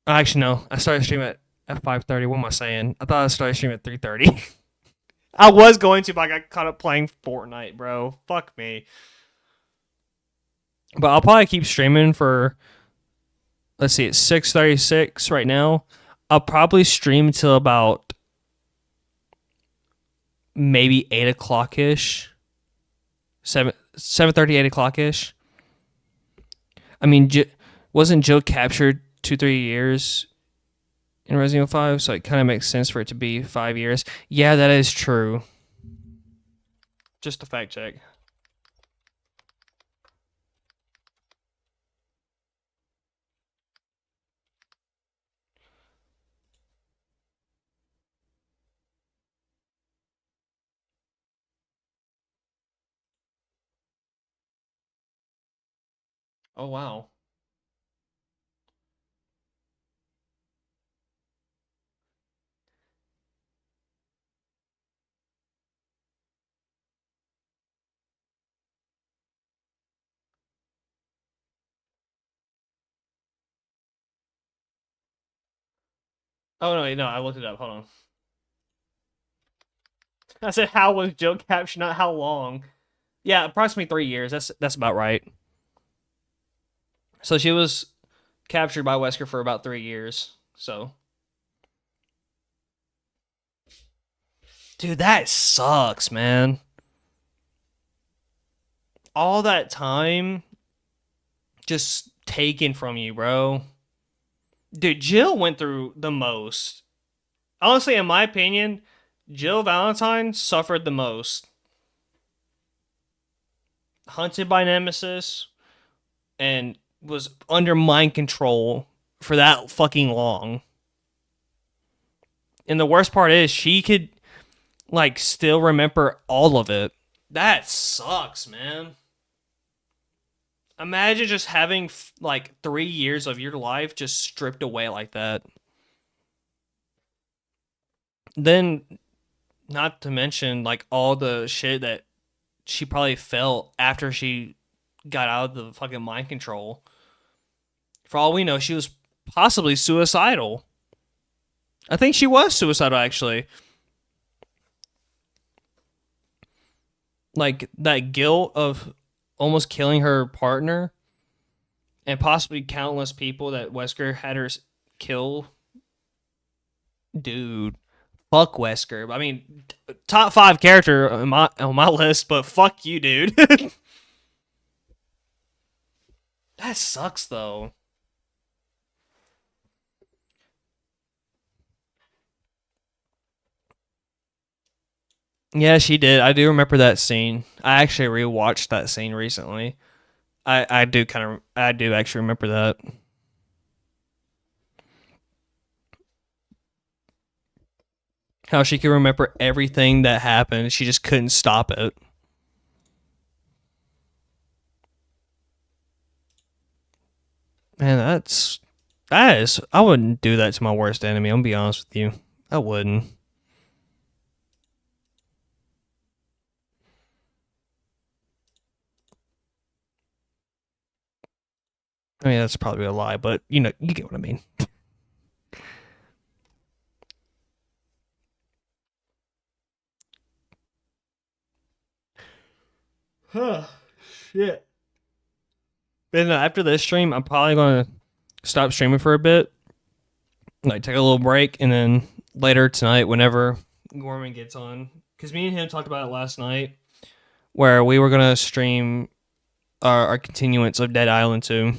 Actually, no. I started stream at 5:30. What am I saying? I thought I started stream at 3:30. I was going to, but I got caught up playing Fortnite, bro. Fuck me. But I'll probably keep streaming for... Let's see, it's 6:36 right now. I'll probably stream till about... maybe 8 o'clock-ish. 7:30, 8 o'clock-ish. I mean, wasn't Jill captured 2-3 years in Resident Evil 5? So it kind of makes sense for it to be 5 years. Yeah, that is true. Just a fact check. Oh, wow. Oh, no, I looked it up. Hold on. I said, how was Jill captured, not how long. Yeah, approximately 3 years. That's about right. So she was captured by Wesker for about 3 years. So, dude, that sucks, man. All that time just taken from you, bro. Dude, Jill went through the most. Honestly, in my opinion, Jill Valentine suffered the most. Hunted by Nemesis and was under mind control for that fucking long. And the worst part is she could like still remember all of it. That sucks, man. Imagine just having like 3 years of your life just stripped away like that. Then, not to mention like all the shit that she probably felt after she got out of the fucking mind control. For all we know, she was possibly suicidal. I think she was suicidal, actually. Like, that guilt of almost killing her partner and possibly countless people that Wesker had her kill. Dude, fuck Wesker. I mean, top 5 character on my list, but fuck you, dude. That sucks, though. Yeah, she did. I do remember that scene. I actually rewatched that scene recently. I do actually remember that. How she could remember everything that happened. She just couldn't stop it. Man, that is I wouldn't do that to my worst enemy, I'm gonna be honest with you. I wouldn't. I mean, that's probably a lie, but you get what I mean. Huh. Shit. But no, after this stream, I'm probably gonna stop streaming for a bit. Like take a little break, and then later tonight, whenever Gorman gets on, because me and him talked about it last night, where we were gonna stream our continuance of Dead Island 2.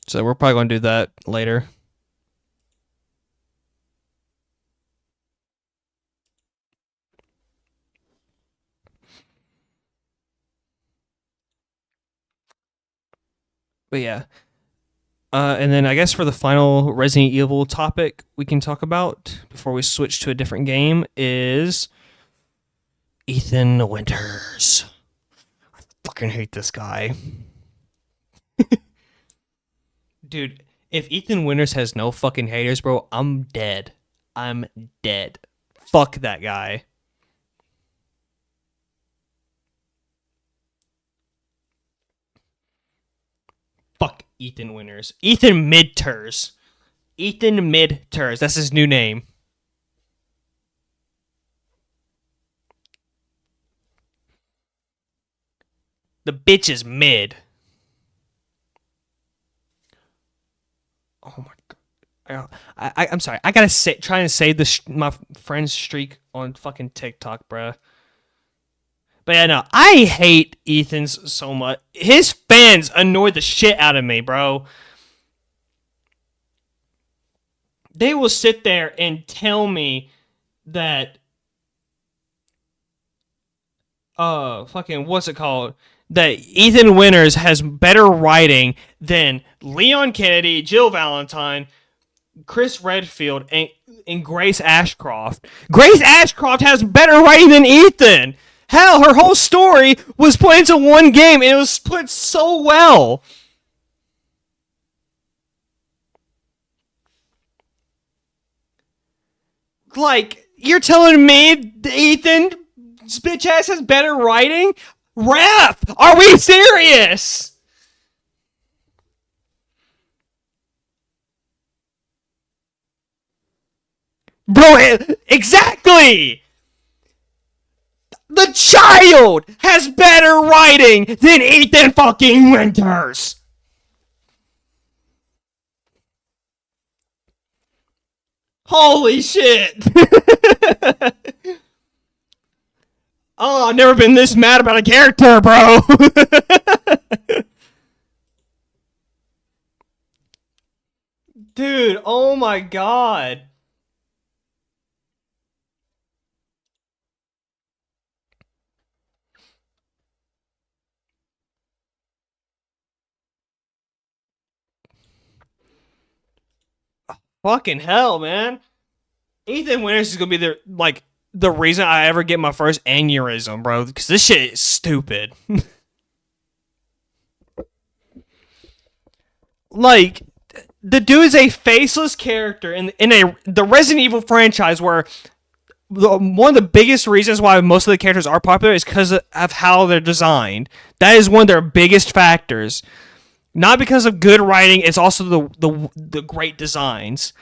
So we're probably gonna do that later. But yeah. And then I guess for the final Resident Evil topic we can talk about before we switch to a different game is Ethan Winters. I fucking hate this guy. Dude, if Ethan Winters has no fucking haters, bro, I'm dead. I'm dead. Fuck that guy. Fuck Ethan Winters. Ethan Midters. Ethan Midters. That's his new name. The bitch is mid. Oh my god. I'm sorry. I gotta trying to save my friend's streak on fucking TikTok, bruh. But yeah, no, I hate Ethan's so much. His fans annoy the shit out of me, bro. They will sit there and tell me that fucking what's it called? That Ethan Winters has better writing than Leon Kennedy, Jill Valentine, Chris Redfield, and Grace Ashcroft. Grace Ashcroft has better writing than Ethan. Hell, her whole story was put into one game, and it was split so well. Like, you're telling me Ethan's bitch ass has better writing? Ref, are we serious? Bro, exactly! The child has better writing than Ethan fucking Winters! Holy shit! Oh, I've never been this mad about a character, bro! Dude, oh my god. Fucking hell, man. Ethan Winters is gonna be the reason I ever get my first aneurysm, bro. Because this shit is stupid. Like, the dude is a faceless character in the Resident Evil franchise, where one of the biggest reasons why most of the characters are popular is because of how they're designed. That is one of their biggest factors. Not because of good writing, it's also the great designs.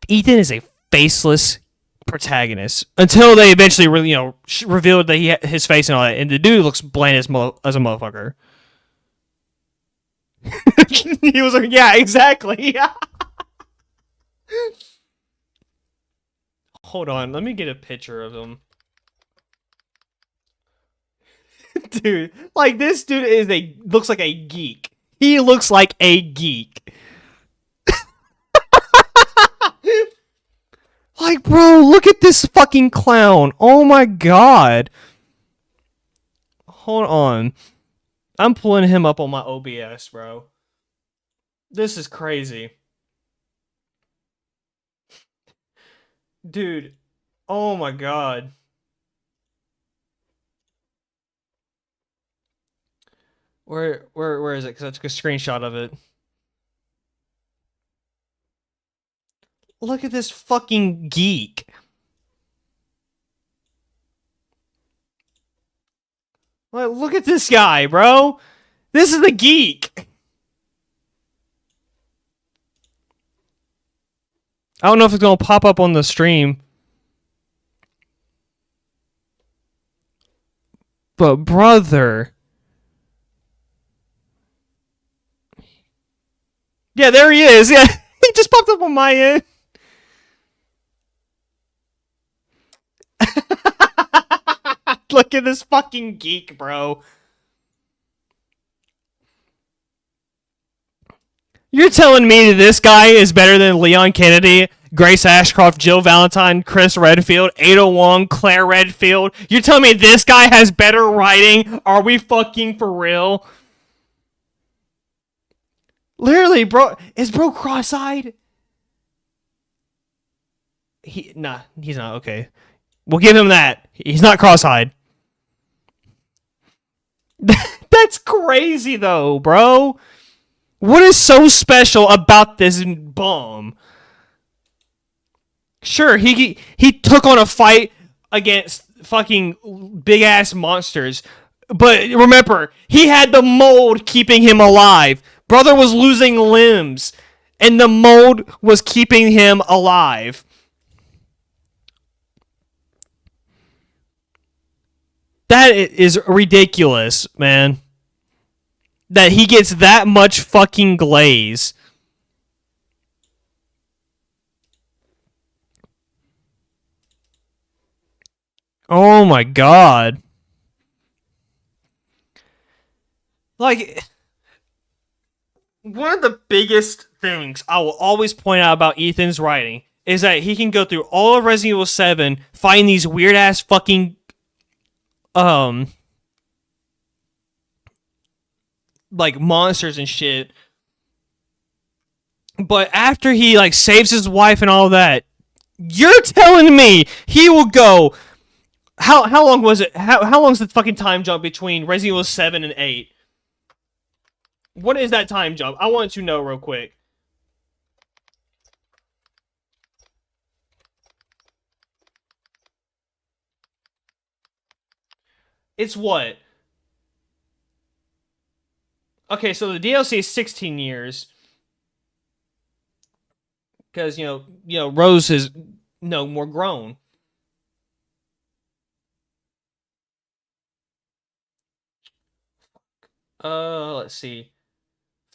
Ethan is a faceless protagonist until they eventually revealed that he had his face and all that, and the dude looks bland as a motherfucker. He was like, yeah, exactly. Hold on, let me get a picture of him. Dude, like, this dude looks like a geek. He looks like a geek. Like, bro, look at this fucking clown. Oh my god. Hold on. I'm pulling him up on my OBS, bro. This is crazy. Dude. Oh my god. Where is it? Because I took a screenshot of it. Look at this fucking geek. Like, look at this guy, bro. This is the geek. I don't know if it's gonna pop up on the stream. But brother. Yeah, there he is. Yeah, he just popped up on my end. Look at this fucking geek, bro. You're telling me that this guy is better than Leon Kennedy, Grace Ashcroft, Jill Valentine, Chris Redfield, Ada Wong, Claire Redfield? You're telling me this guy has better writing? Are we fucking for real? Literally, bro. Is bro cross-eyed? Nah, he's not. Okay. We'll give him that. He's not cross-eyed. That's crazy, though, bro. What is so special about this bum? Sure, he took on a fight against fucking big-ass monsters. But remember, he had the mold keeping him alive. Brother was losing limbs, and the mold was keeping him alive. That is ridiculous, man. That he gets that much fucking glaze. Oh my god. Like, one of the biggest things I will always point out about Ethan's writing is that he can go through all of Resident Evil 7, find these weird ass fucking like monsters and shit. But after he like saves his wife and all that, you're telling me he will go How long was it? How long's the fucking time jump between Resident Evil 7 and 8? What is that time jump? I want to know real quick. It's what? Okay, so the DLC is 16 years. Because, Rose is more grown. Let's see.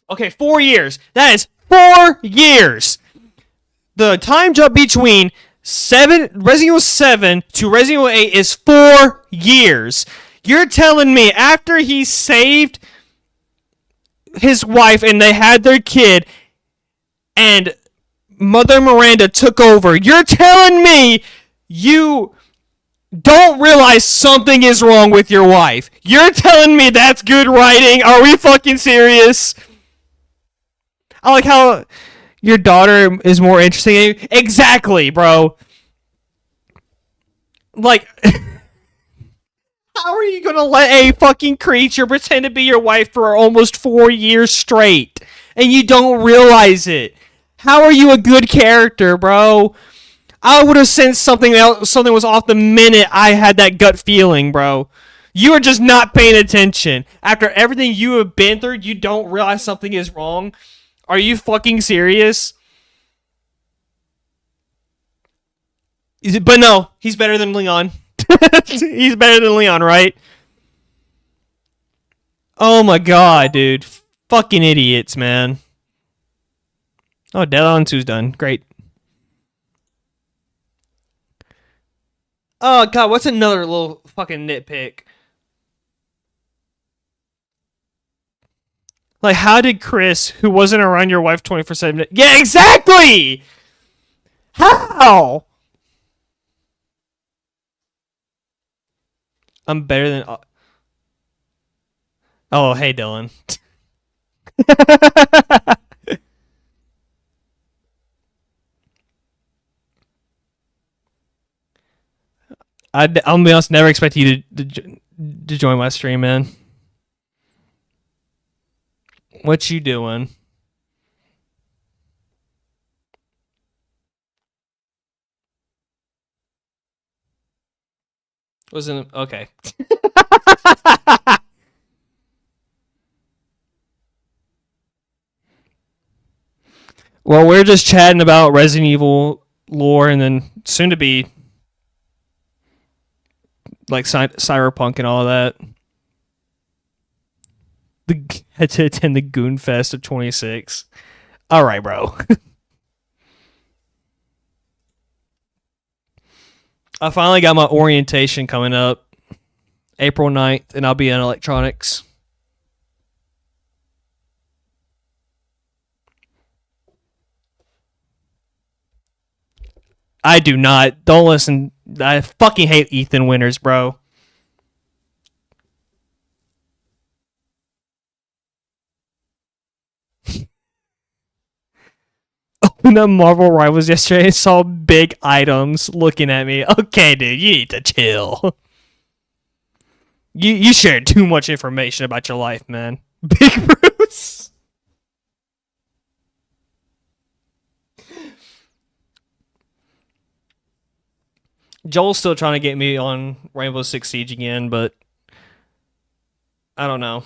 Okay, 4 years. That is 4 years. The time jump between Resident Evil 7 to Resident Evil 8 is 4 years. You're telling me after he saved his wife and they had their kid and Mother Miranda took over, you're telling me you don't realize something is wrong with your wife? You're telling me that's good writing? Are we fucking serious? I like how your daughter is more interesting. Exactly, bro. Like, how are you gonna let a fucking creature pretend to be your wife for almost 4 years straight and you don't realize it? How are you a good character, bro? I would have sensed something was off the minute I had that gut feeling, bro. You are just not paying attention. After everything you have been through, you don't realize something is wrong? Are you fucking serious? But no, he's better than Leon. He's better than Leon, right? Oh my god, dude. Fucking idiots, man. Oh, Dead Island 2's done. Great. Oh god, what's another little fucking nitpick? Like, how did Chris, who wasn't around your wife 24/7... Yeah, exactly! How? I'm better than... Oh, hey, Dylan. I'll be honest, never expect you to join my stream, man. What you doing? Wasn't okay. Well, we're just chatting about Resident Evil lore and then soon to be like Cyberpunk and all that. Had to attend the Goon Fest of 26. All right, bro. I finally got my orientation coming up April 9th, and I'll be in electronics. I do not. Don't listen. I fucking hate Ethan Winters, bro. Opened up Marvel Rivals yesterday and saw big items looking at me. Okay, dude, you need to chill. You shared too much information about your life, man. Big Bruce. Joel's still trying to get me on Rainbow Six Siege again, but I don't know.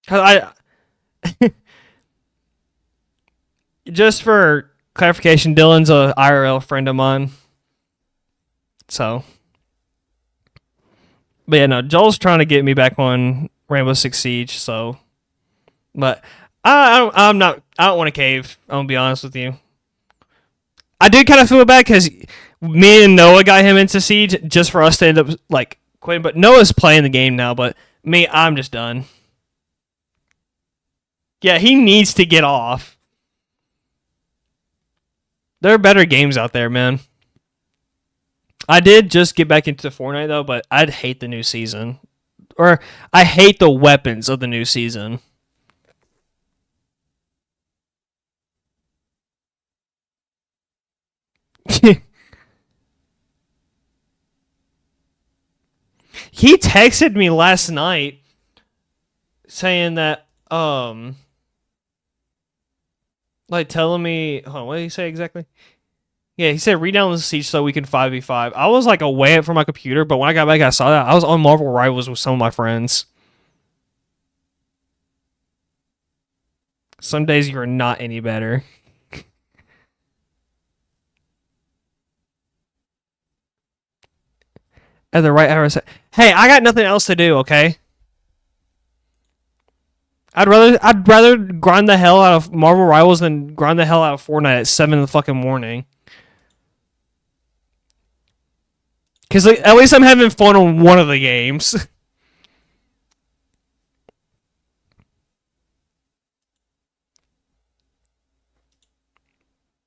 Cause just for clarification, Dylan's a IRL friend of mine. So, but yeah, no, Joel's trying to get me back on Rainbow Six Siege. So, but I don't want to cave. I'm gonna be honest with you. I did kind of feel bad because me and Noah got him into Siege just for us to end up like quitting. But Noah's playing the game now. But me, I'm just done. Yeah, he needs to get off. There are better games out there, man. I did just get back into Fortnite, though, but I'd hate the new season. Or, I hate the weapons of the new season. He texted me last night saying that like telling me, hold on, what did he say exactly? Yeah, he said redownload the Siege so we can 5v5. I was like away from my computer, but when I got back I saw that. I was on Marvel Rivals with some of my friends. Some days you're not any better. At the right hour, hey, I got nothing else to do, okay? I'd rather grind the hell out of Marvel Rivals than grind the hell out of Fortnite at 7 in the fucking morning. Because like, at least I'm having fun on one of the games.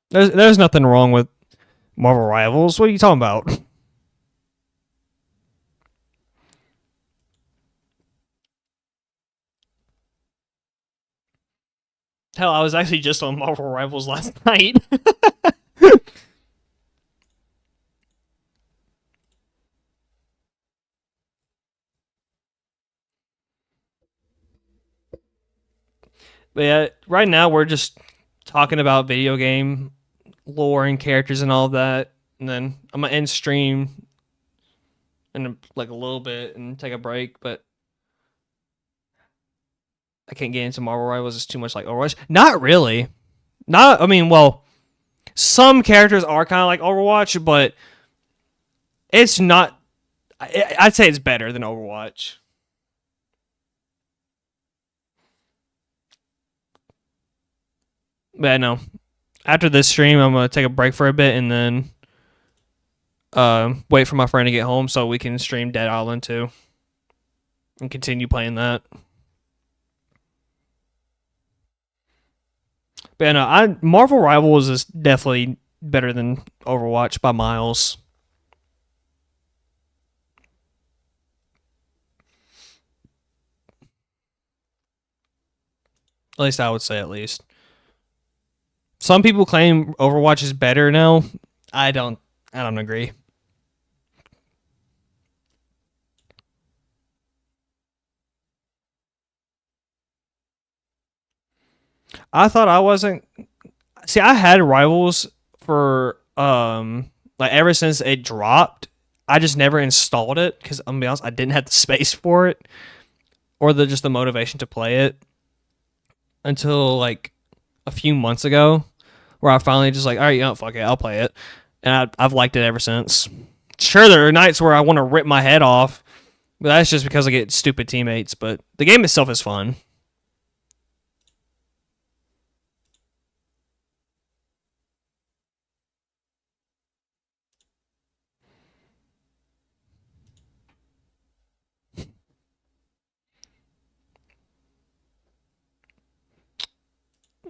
There's nothing wrong with Marvel Rivals. What are you talking about? Hell, I was actually just on Marvel Rivals last night. But yeah, right now we're just talking about video game lore and characters and all of that. And then I'm gonna end stream in like a little bit and take a break, but I can't get into Marvel Rivals. It's too much like Overwatch. Not really. I mean, well, some characters are kind of like Overwatch, but it's not. I'd say it's better than Overwatch. But no. After this stream, I'm gonna take a break for a bit and then wait for my friend to get home so we can stream Dead Island 2 and continue playing that. But yeah, no, Marvel Rivals is definitely better than Overwatch by miles. At least I would say, at least. Some people claim Overwatch is better now. I don't agree. I thought I wasn't. See, I had Rivals for like ever since it dropped. I just never installed it because I'm gonna be honest, I didn't have the space for it or just the motivation to play it until like a few months ago, where I finally just like, all right, you know, fuck it, I'll play it, and I've liked it ever since. Sure, there are nights where I want to rip my head off, but that's just because I get stupid teammates. But the game itself is fun.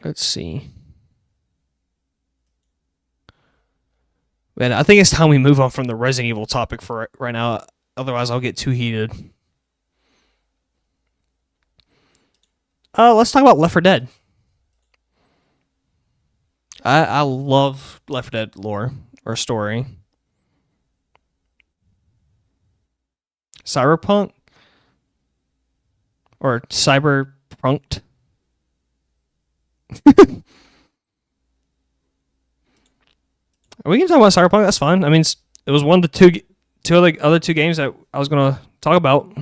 Let's see. Man, I think it's time we move on from the Resident Evil topic for right now. Otherwise, I'll get too heated. Let's talk about Left 4 Dead. I love Left 4 Dead lore or story. Cyberpunk or Cyberpunked. We can talk about Cyberpunk. That's fine. I mean, it was one of the other two games that I was gonna talk about.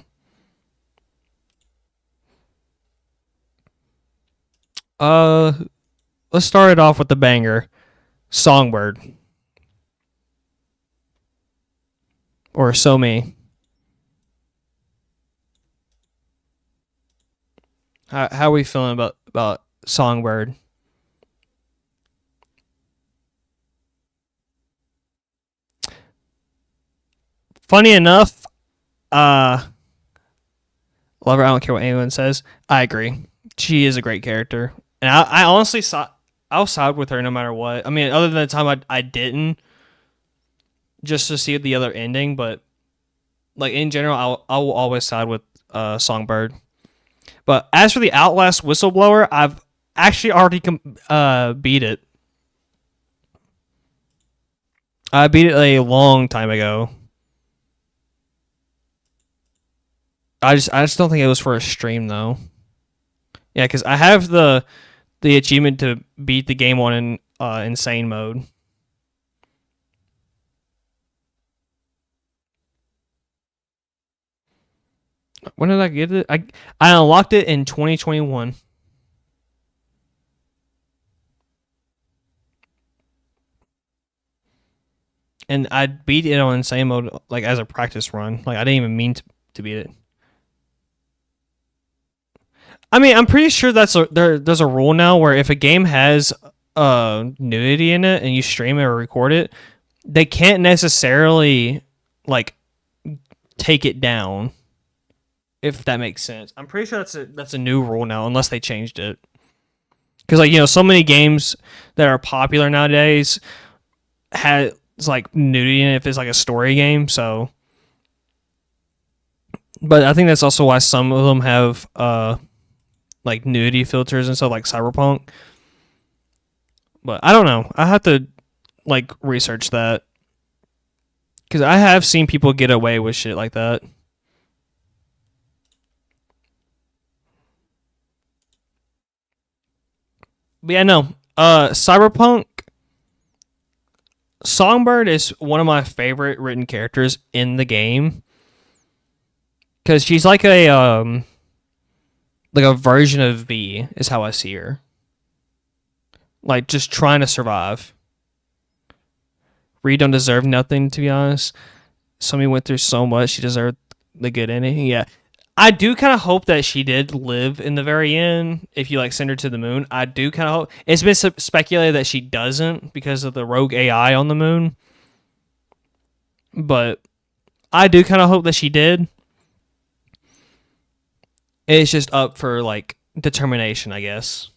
Let's start it off with the banger, Songbird, or So Me. How are we feeling about Songbird? Funny enough, love her. I don't care what anyone says. I agree. She is a great character, and I honestly I'll side with her no matter what. I mean, other than the time I didn't, just to see the other ending, but like in general, I will always side with Songbird. But as for the Outlast Whistleblower, I've actually already beat it. I beat it a long time ago. I just don't think it was for a stream though. Yeah, because I have the achievement to beat the game on in insane mode. When did I get it? I unlocked it in 2021. And I beat it on insane mode like as a practice run. Like I didn't even mean to beat it. I mean, I'm pretty sure there's a rule now where if a game has nudity in it and you stream it or record it, they can't necessarily like take it down. If that makes sense. I'm pretty sure that's a new rule now unless they changed it. Cuz like, so many games that are popular nowadays has like nudity in it if it's like a story game, so but I think that's also why some of them have like nudity filters and stuff like Cyberpunk. But I don't know. I have to like research that. Cuz I have seen people get away with shit like that. But yeah, no. Cyberpunk Songbird is one of my favorite written characters in the game. Cuz she's like a version of V is how I see her. Like just trying to survive. Reed don't deserve nothing, to be honest. Somebody went through so much, she deserved the good ending. Yeah. I do kind of hope that she did live in the very end. If you like send her to the moon, I do kind of hope. It's been speculated that she doesn't because of the rogue AI on the moon. But I do kind of hope that she did. It's just up for like determination, I guess.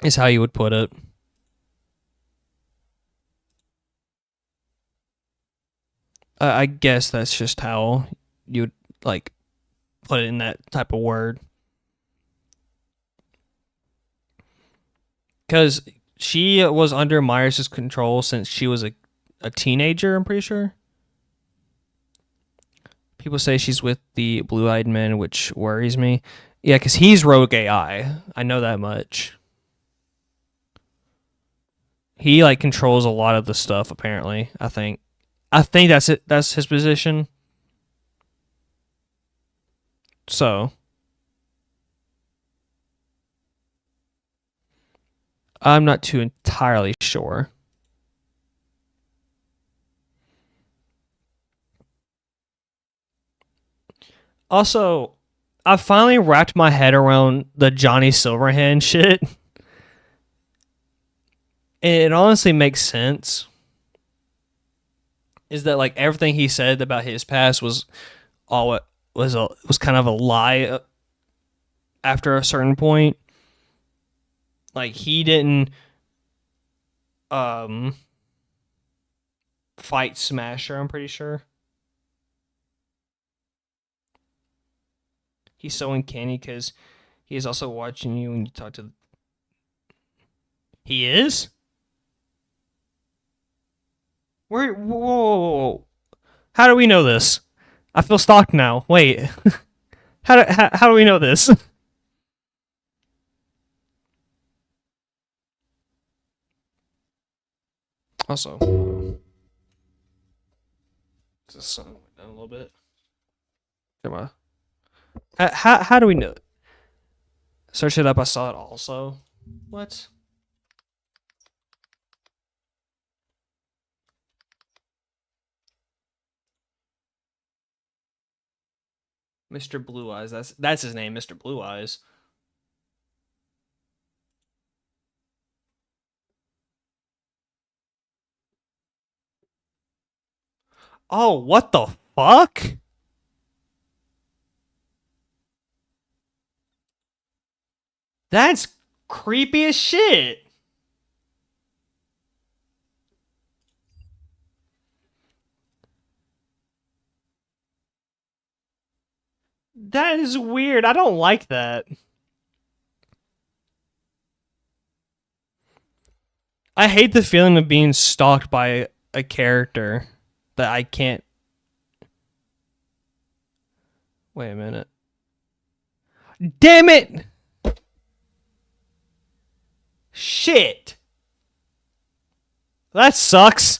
Is how you would put it. I guess that's just how you would like put it in that type of word. Because she was under Myers' control since she was a teenager, I'm pretty sure. People say she's with the blue-eyed man, which worries me. Yeah, because he's rogue AI. I know that much. He like controls a lot of the stuff, apparently, I think. I think that's it. That's his position. So I'm not too entirely sure. Also, I finally wrapped my head around the Johnny Silverhand shit. And it honestly makes sense. Is that like everything he said about his past was all it was kind of a lie after a certain point. Like he didn't fight Smasher, I'm pretty sure. He's so uncanny because he is also watching you when you talk to. He is? Where? Whoa. How do we know this? I feel stalked now. Wait. How do we know this? Also, just down a little bit. Come on. How do we know? Search it up. I saw it also. What? Mr. Blue Eyes. That's his name, Mr. Blue Eyes. Oh, what the fuck? That's creepy as shit. That is weird. I don't like that. I hate the feeling of being stalked by a character that I can't. Wait a minute. Damn it! Shit! That sucks.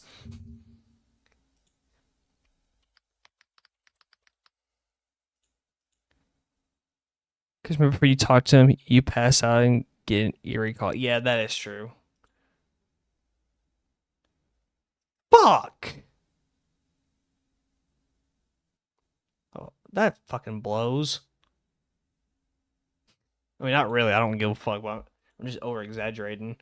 Because remember, when you talk to him, you pass out and get an eerie call. Yeah, that is true. Fuck! Oh, that fucking blows. I mean, not really. I don't give a fuck, but I'm just over exaggerating.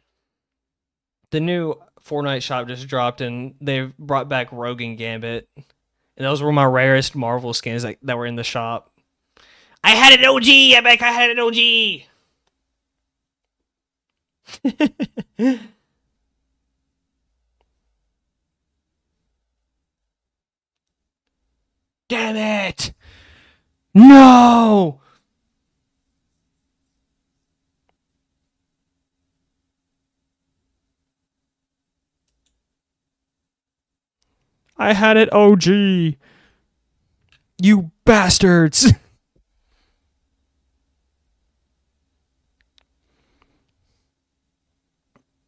The new Fortnite shop just dropped, and they've brought back Rogue and Gambit. And those were my rarest Marvel skins that were in the shop. I had an OG! I had an OG! Damn it! No! I had it OG! You bastards!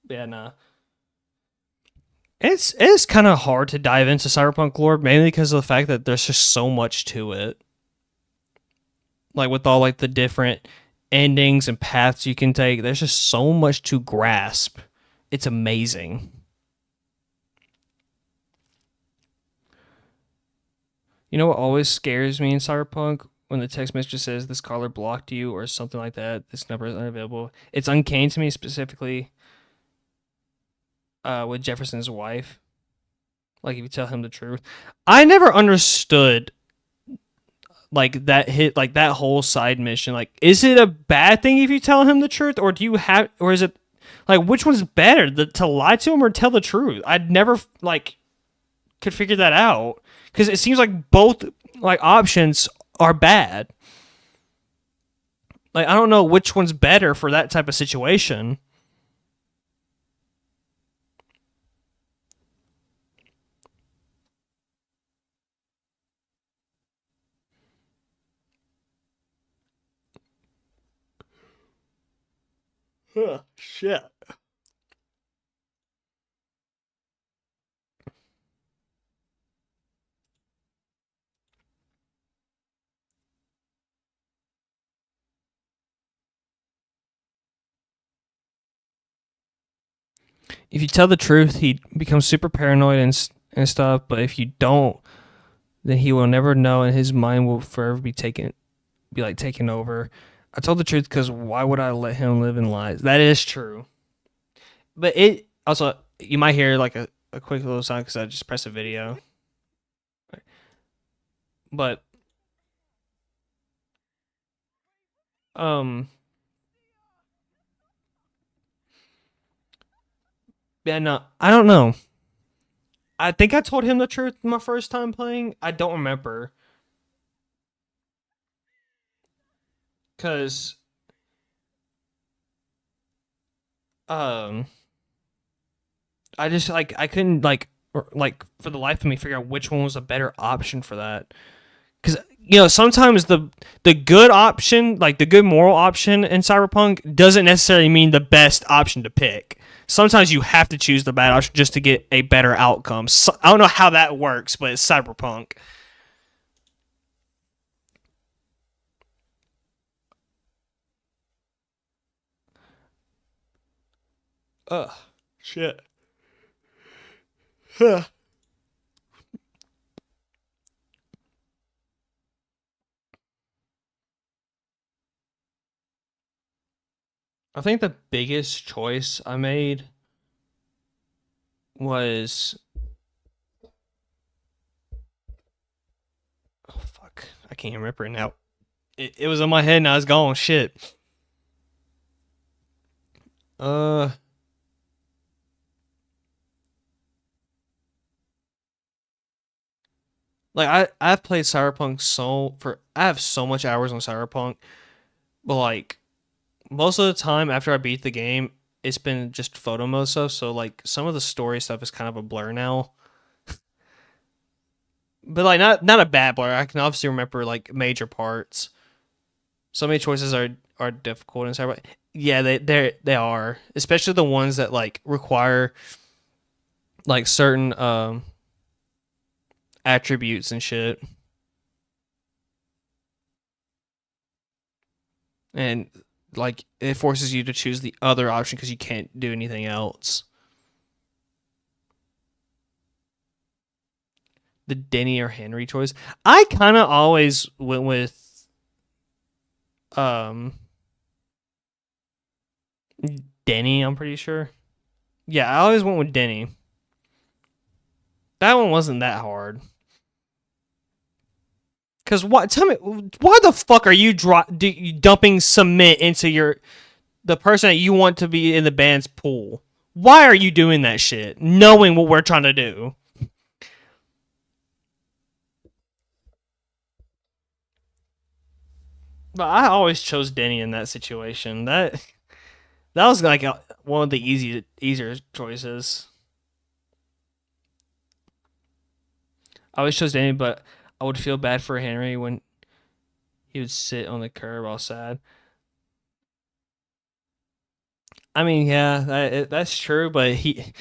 Yeah, nah. It's kind of hard to dive into Cyberpunk lore, mainly because of the fact that there's just so much to it. Like with all like the different endings and paths you can take, there's just so much to grasp. It's amazing. You know what always scares me in Cyberpunk? When the text message says this caller blocked you or something like that, this number is unavailable. It's uncanny to me, specifically with Jefferson's wife. Like if you tell him the truth. I never understood like that whole side mission. Like, is it a bad thing if you tell him the truth, or is it like, which one's better, to lie to him or tell the truth? I'd never like could figure that out, because it seems like both like options are bad. Like, I don't know which one's better for that type of situation. Shit. If you tell the truth, he becomes super paranoid and stuff. But if you don't, then he will never know, and his mind will forever be taken over. I told the truth because why would I let him live in lies? That is true. But it also, you might hear like a quick little sound because I just pressed a video. But yeah, no, I don't know. I think I told him the truth my first time playing. I don't remember. Cause I just like I couldn't like for the life of me figure out which one was a better option for that. Cause sometimes the good option, like the good moral option in Cyberpunk, doesn't necessarily mean the best option to pick. Sometimes you have to choose the bad option just to get a better outcome. So, I don't know how that works, but it's Cyberpunk. Ugh, shit. Huh. I think the biggest choice I made was... Oh, fuck. I can't remember it now. It was in my head and I was gone. Shit. Like I've played Cyberpunk I have so much hours on Cyberpunk, but like most of the time after I beat the game, it's been just photo mode stuff. So like some of the story stuff is kind of a blur now. but like not a bad blur. I can obviously remember like major parts. So many choices are difficult and stuff. Yeah, they are, especially the ones that like require like certain attributes and shit. And like it forces you to choose the other option because you can't do anything else. The Denny or Henry choice. I kind of always went with Denny, I'm pretty sure. Yeah, I always went with Denny. That one wasn't that hard. Cause what? Tell me, why the fuck are you dumping cement into the person that you want to be in the band's pool? Why are you doing that shit, knowing what we're trying to do? But I always chose Denny in that situation. That was like one of the easier choices. I always chose Denny, but I would feel bad for Henry when he would sit on the curb all sad. I mean, yeah, that's true, but he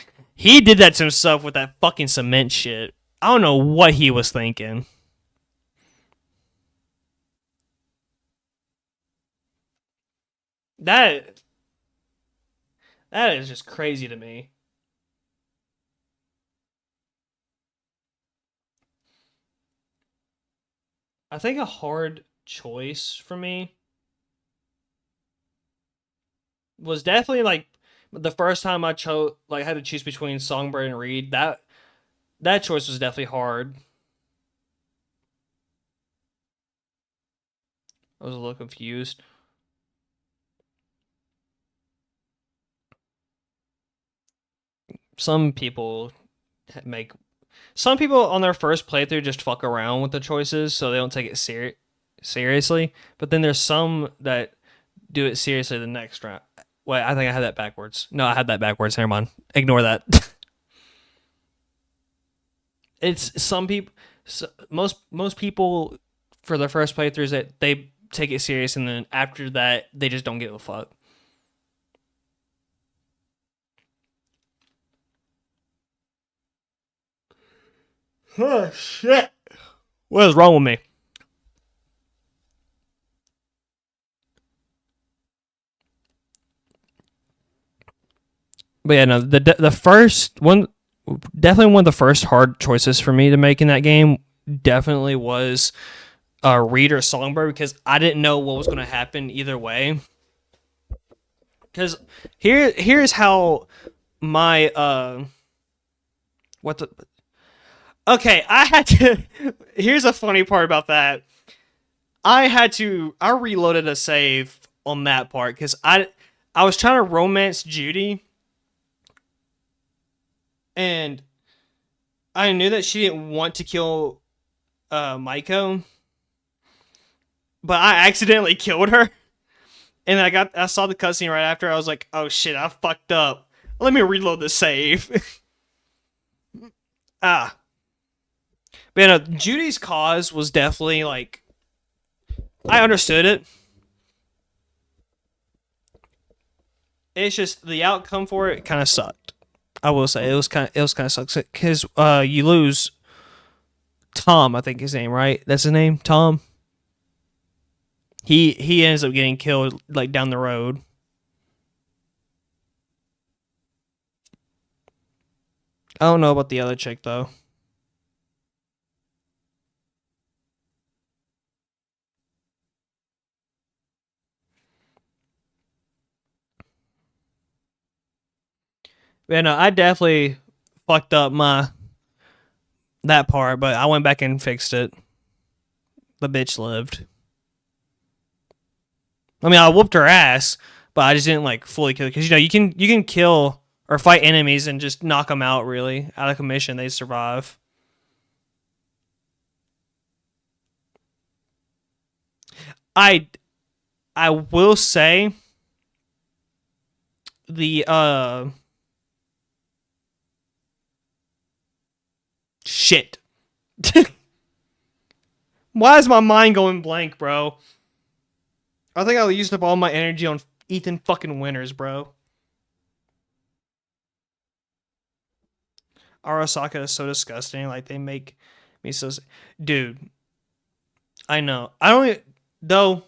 did that to himself with that fucking cement shit. I don't know what he was thinking. That is just crazy to me. I think a hard choice for me was definitely like the first time I chose, like, had to choose between Songbird and Reed. That choice was definitely hard. I was a little confused. Some people on their first playthrough just fuck around with the choices, so they don't take it seriously. But then there's some that do it seriously the next round. Wait, I think I had that backwards. No, I had that backwards. Never mind. Ignore that. It's some people. Most people for their first playthroughs that they take it serious, and then after that they just don't give a fuck. Oh shit! What is wrong with me? But yeah, no, the first one, definitely one of the first hard choices for me to make in that game, definitely was Reed or Songbird, because I didn't know what was going to happen either way. Because here's how my okay, I had to. Here's a funny part about that. I reloaded a save on that part because I was trying to romance Judy, and I knew that she didn't want to kill Maiko, but I accidentally killed her, and I saw the cutscene right after. I was like, oh shit, I fucked up. Let me reload the save. But yeah, no, Judy's cause was definitely like, I understood it. It's just the outcome for it kind of sucked. I will say it was kind of sucks because you lose Tom, I think his name, right? That's his name, Tom. He ends up getting killed like down the road. I don't know about the other chick though. Yeah, no, I definitely fucked up that part, but I went back and fixed it. The bitch lived. I mean, I whooped her ass, but I just didn't like fully kill her, because you can kill or fight enemies and just knock them out really out of commission. They survive. I will say the shit. Why is my mind going blank, bro? I think I used up all my energy on Ethan fucking Winters, bro. Arasaka is so disgusting. Like, they make me so... Dude. I know. I don't even... Though...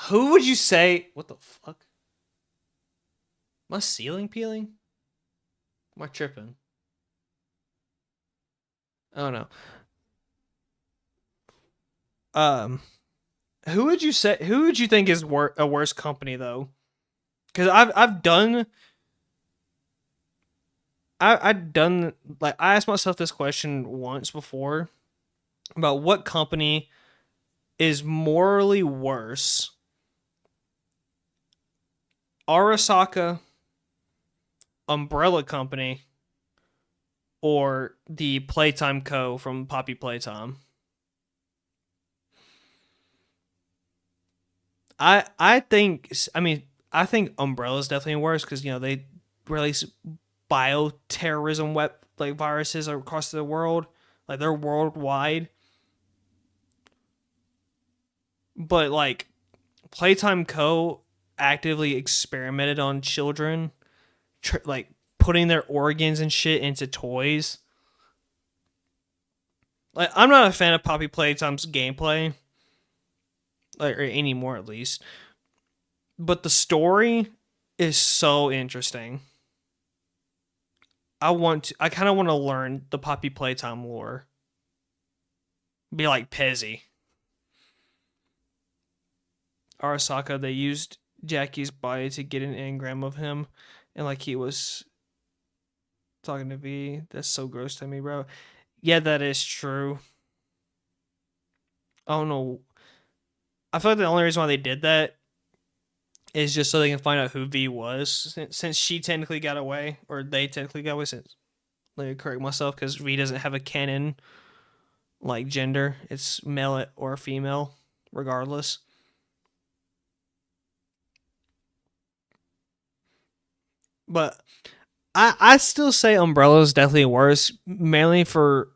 Who would you say... What the fuck? Am I ceiling peeling? Am I tripping? I don't know. Who would you say? Who would you think is a worse company though? Because I've done. I've done like I asked myself this question once before about what company is morally worse. Arasaka, Umbrella Company, or the Playtime Co. from Poppy Playtime. I think Umbrella is definitely worse because they release bioterrorism like viruses across the world, like they're worldwide. But like Playtime Co. actively experimented on children, like putting their organs and shit into toys. Like I'm not a fan of Poppy Playtime's gameplay. Or anymore at least. But the story is so interesting. I kind of want to learn the Poppy Playtime lore. Be like Pezzy. Arasaka, they used Jackie's body to get an engram of him. And like he was talking to V. That's so gross to me, bro. Yeah, that is true. Oh no. I feel like the only reason why they did that is just so they can find out who V was, since she technically got away, or they technically got away. Since let me correct myself, because V doesn't have a canon like gender; it's male or female, regardless. But I still say Umbrella is definitely worse, mainly for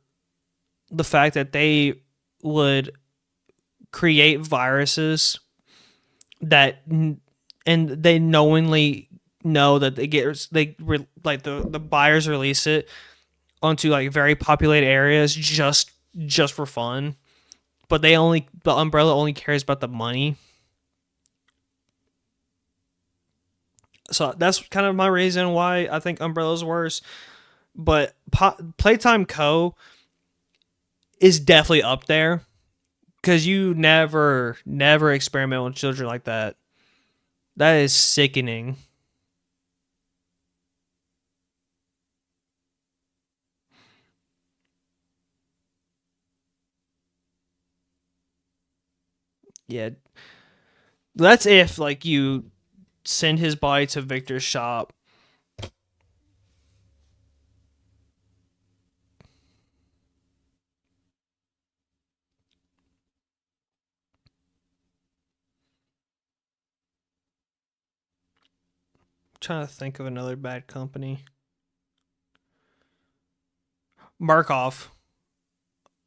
the fact that they would create viruses that, and they knowingly know that the buyers release it onto like very populated areas just for fun, but the Umbrella only cares about the money. So that's kind of my reason why I think Umbrella's worse. But Playtime Co. is definitely up there. Because you never experiment with children like that. That is sickening. Yeah. That's if, like, you send his body to Victor's shop. Trying to think of another bad company. Markov.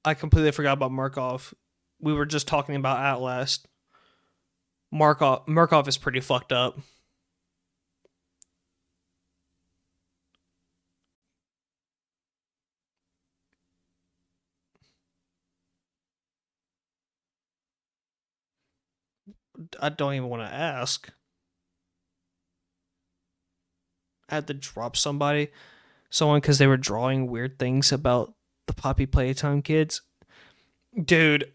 I completely forgot about Markov. We were just talking about Outlast. Markov is pretty fucked up. I don't even want to ask. I had to drop someone because they were drawing weird things about the Poppy Playtime kids. Dude,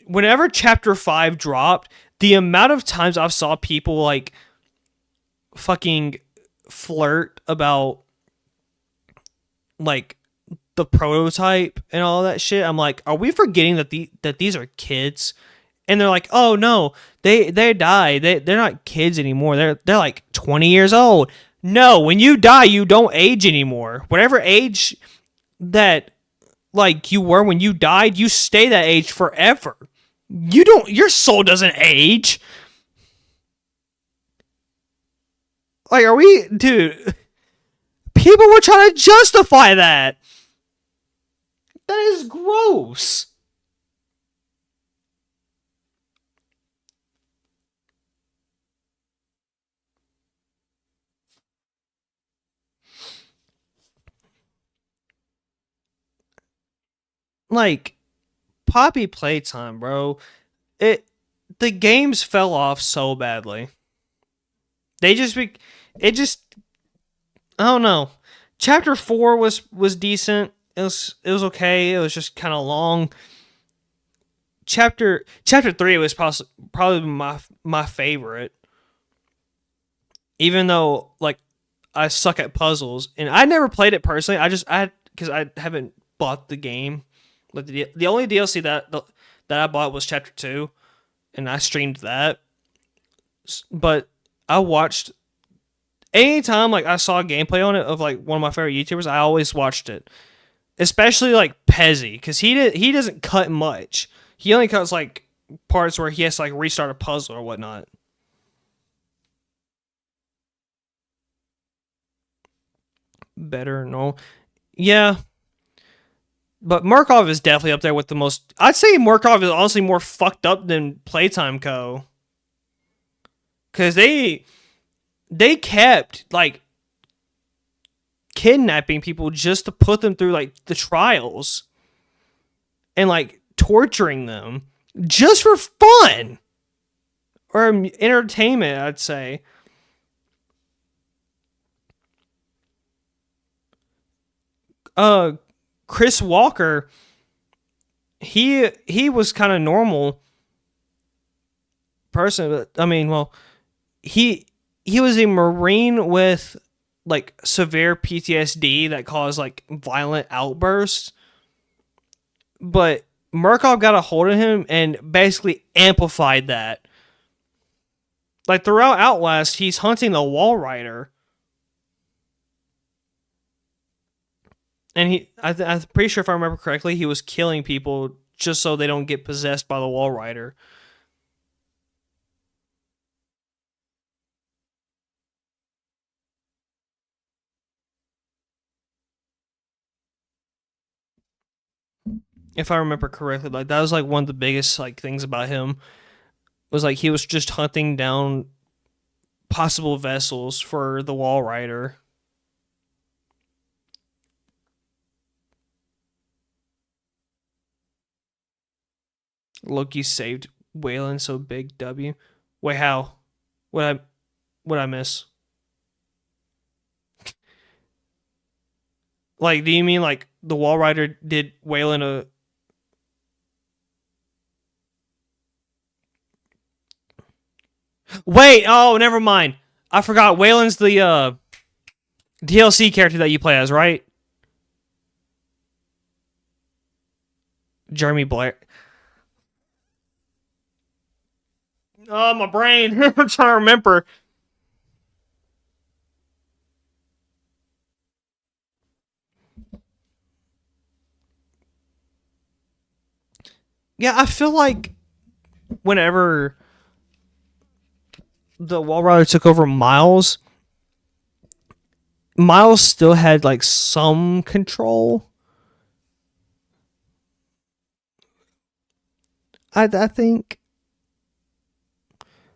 whenever chapter 5 dropped, the amount of times I've saw people like fucking flirt about like the prototype and all that shit, I'm like, are we forgetting that these are kids? And they're like, oh no, they died. They're not kids anymore. They're like 20 years old. No, when you die, you don't age anymore. Whatever age that like you were when you died, you stay that age forever. Your soul doesn't age. Like, dude, people were trying to justify that. That is gross. like Poppy Playtime, bro. The games fell off so badly. They just it just I don't know. Chapter 4 was decent. It was okay. It was just kind of long. Chapter 3 was probably my favorite. Even though like I suck at puzzles and I never played it personally. Because I haven't bought the game. Like the only DLC that I bought was Chapter 2, and I streamed that. But I watched anytime like I saw gameplay on it of like one of my favorite YouTubers, I always watched it. Especially like Pezzy, because he doesn't cut much. He only cuts like parts where he has to like restart a puzzle or whatnot. Better, no. Yeah. But Murkoff is definitely up there with the most. I'd say Murkoff is honestly more fucked up than Playtime Co. Because they kept like kidnapping people just to put them through like the trials and like torturing them just for fun or entertainment, I'd say. Chris Walker, he was kind of normal person, but I mean, well, he was a Marine with like severe PTSD that caused like violent outbursts. But Murkoff got a hold of him and basically amplified that. Like throughout Outlast, he's hunting the Wall Rider. And I'm pretty sure if I remember correctly, he was killing people just so they don't get possessed by the Wall Rider. If I remember correctly, like that was like one of the biggest like things about him was like he was just hunting down possible vessels for the Wall Rider. Loki saved Waylon, so big W. Wait, how? What I miss? Like, do you mean like the Wall Rider did Waylon a? Wait, oh, never mind. I forgot. Waylon's the DLC character that you play as, right? Jeremy Blair. Oh, my brain. I'm trying to remember. Yeah, I feel like whenever the Wall Rider took over Miles, Miles still had like some control. I think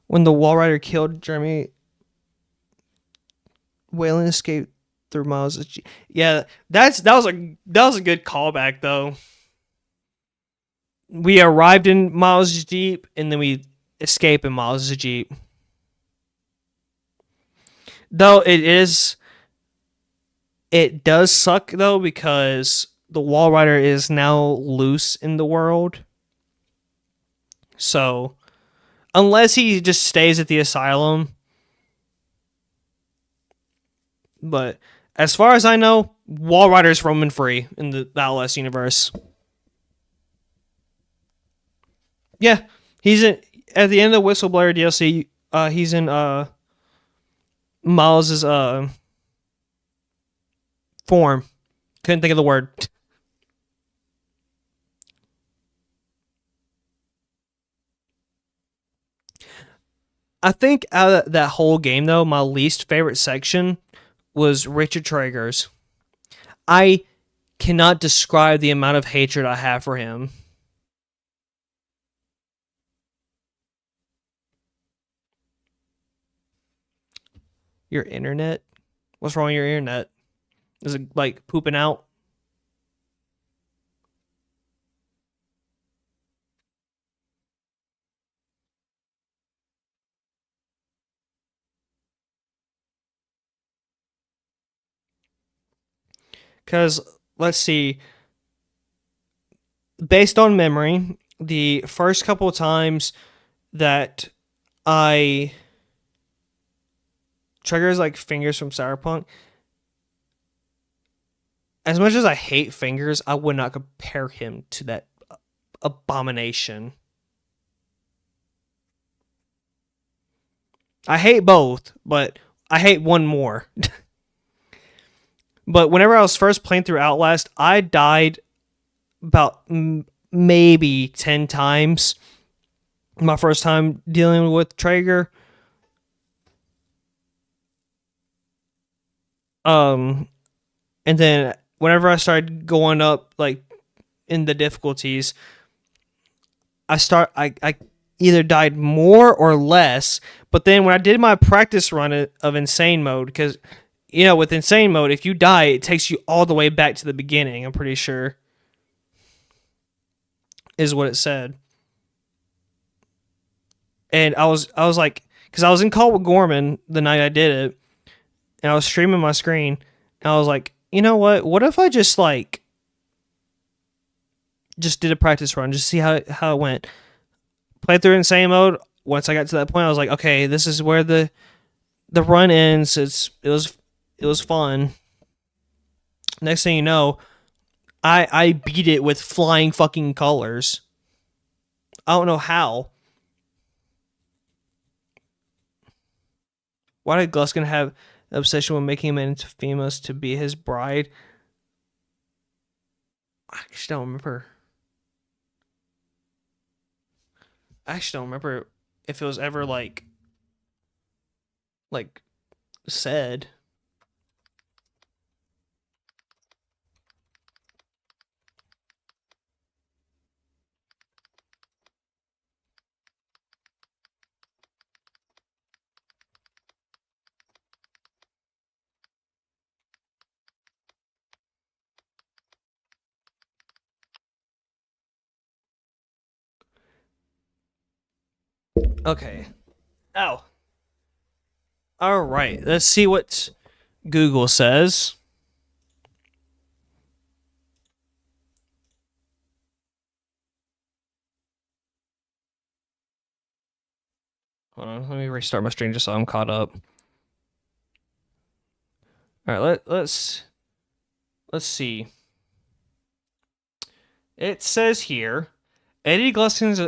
when the Wall Rider killed Jeremy, Waylon escaped through Miles'. Yeah, that was a good callback though. We arrived in Miles' Jeep and then we escape in Miles' Jeep. Though it does suck though because the Wall Rider is now loose in the world. So, unless he just stays at the asylum. But as far as I know, Wall Rider's roaming free in the Outlast universe. Yeah, he's at the end of the Whistleblower DLC. He's in Miles's form. Couldn't think of the word. I think out of that whole game, though, my least favorite section was Richard Traeger's. I cannot describe the amount of hatred I have for him. Your internet? What's wrong with your internet? Is it like pooping out? Because, let's see, based on memory, the first couple of times that I triggers like Fingers from Cyberpunk, as much as I hate Fingers, I would not compare him to that abomination. I hate both, but I hate one more. But whenever I was first playing through Outlast, I died about maybe 10 times. My first time dealing with Traeger. And then whenever I started going up like in the difficulties, I either died more or less. But then when I did my practice run of Insane Mode, because with Insane Mode, if you die, it takes you all the way back to the beginning, I'm pretty sure. Is what it said. And I was like, because I was in call with Gorman the night I did it, and I was streaming my screen, and I was like, you know what? What if I just did a practice run, just see how it went. Played through Insane Mode. Once I got to that point, I was like, okay, this is where the run ends. It was fun. Next thing you know, I beat it with flying fucking colors. I don't know how. Why did Gluskin have an obsession with making him into Famous to be his bride? I actually don't remember. I actually don't remember if it was ever like said. Okay. Ow. All right. Let's see what Google says. Hold on. Let me restart my stream just so I'm caught up. All right. Let's see. It says here, Eddie Gluskin's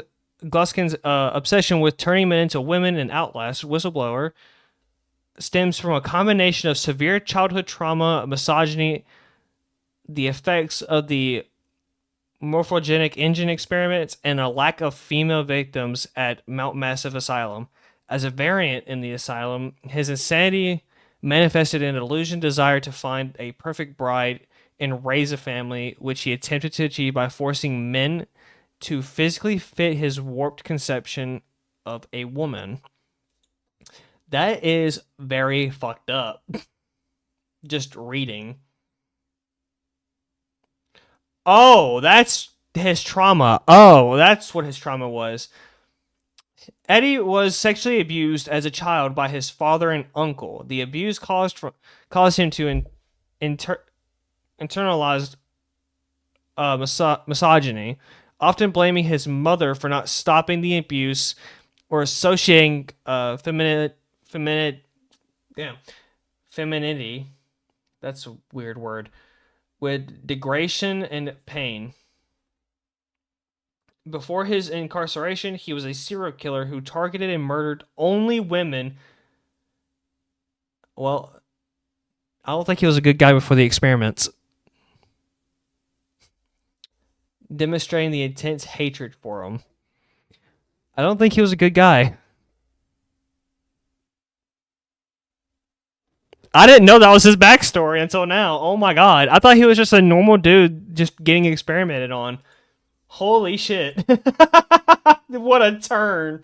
obsession with turning men into women in Outlast Whistleblower stems from a combination of severe childhood trauma, misogyny, the effects of the morphogenic engine experiments, and a lack of female victims at Mount Massive Asylum. As a variant in the asylum, his insanity manifested in an illusion desire to find a perfect bride and raise a family, which he attempted to achieve by forcing men to physically fit his warped conception of a woman. That is very fucked up. Just reading. Oh, that's his trauma. Oh, that's what his trauma was. Eddie was sexually abused as a child by his father and uncle. The abuse caused him to internalize misogyny, often blaming his mother for not stopping the abuse or associating femininity, that's a weird word, with degradation and pain. Before his incarceration, he was a serial killer who targeted and murdered only women. Well, I don't think he was a good guy before the experiments. Demonstrating the intense hatred for him. I don't think he was a good guy. I didn't know that was his backstory until now. Oh my god. I thought he was just a normal dude just getting experimented on. Holy shit. What a turn.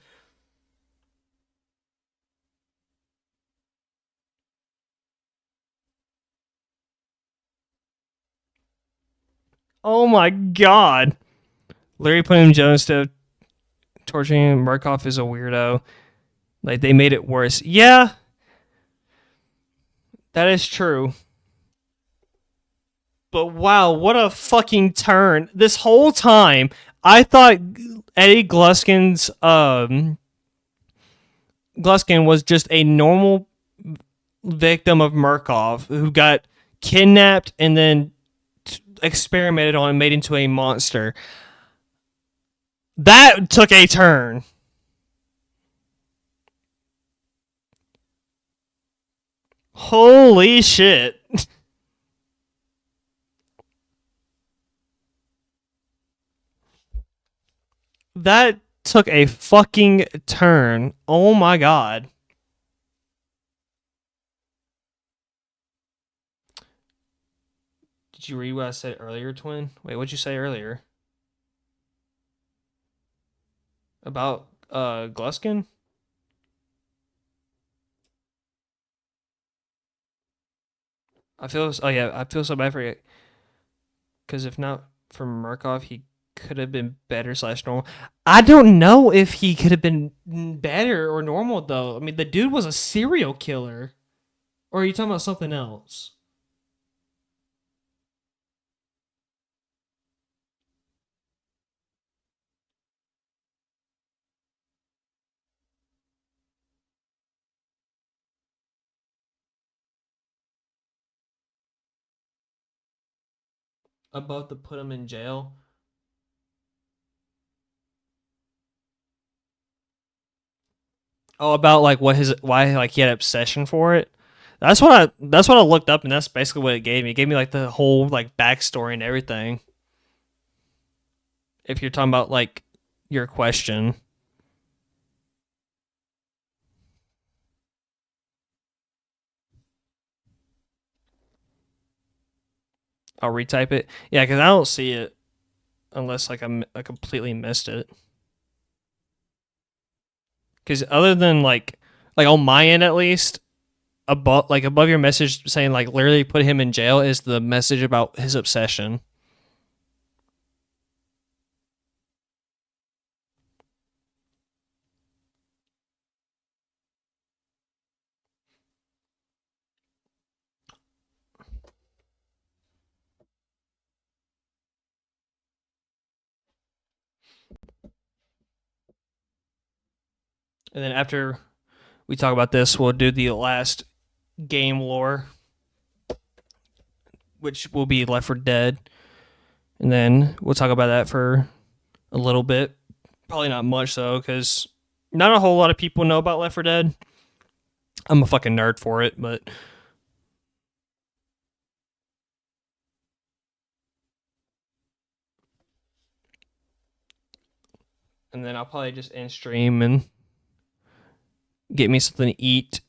Oh my god. Larry put him Jones to torturing him. Murkoff is a weirdo. Like, they made it worse. Yeah. That is true. But wow, what a fucking turn. This whole time, I thought Eddie Gluskin was just a normal victim of Murkoff who got kidnapped and then experimented on and made into a monster. That took a turn. Holy shit. That took a fucking turn. Oh my god. Did you read what I said earlier, Twin? Wait, what'd you say earlier? About Gluskin? I feel so bad for you. Because if not for Murkoff, he could have been better / normal. I don't know if he could have been better or normal though. I mean, the dude was a serial killer. Or are you talking about something else? About to put him in jail? Oh, about like why like he had obsession for it. That's what I looked up, and that's basically what it gave me. It gave me like the whole like backstory and everything. If you're talking about like your question, I'll retype it. Yeah, because I don't see it unless like I completely missed it. Because other than like on my end at least, above your message saying like literally put him in jail is the message about his obsession. And then after we talk about this, we'll do the last game lore, which will be Left 4 Dead. And then we'll talk about that for a little bit. Probably not much, though, because not a whole lot of people know about Left 4 Dead. I'm a fucking nerd for it, but... And then I'll probably just end stream and get me something to eat.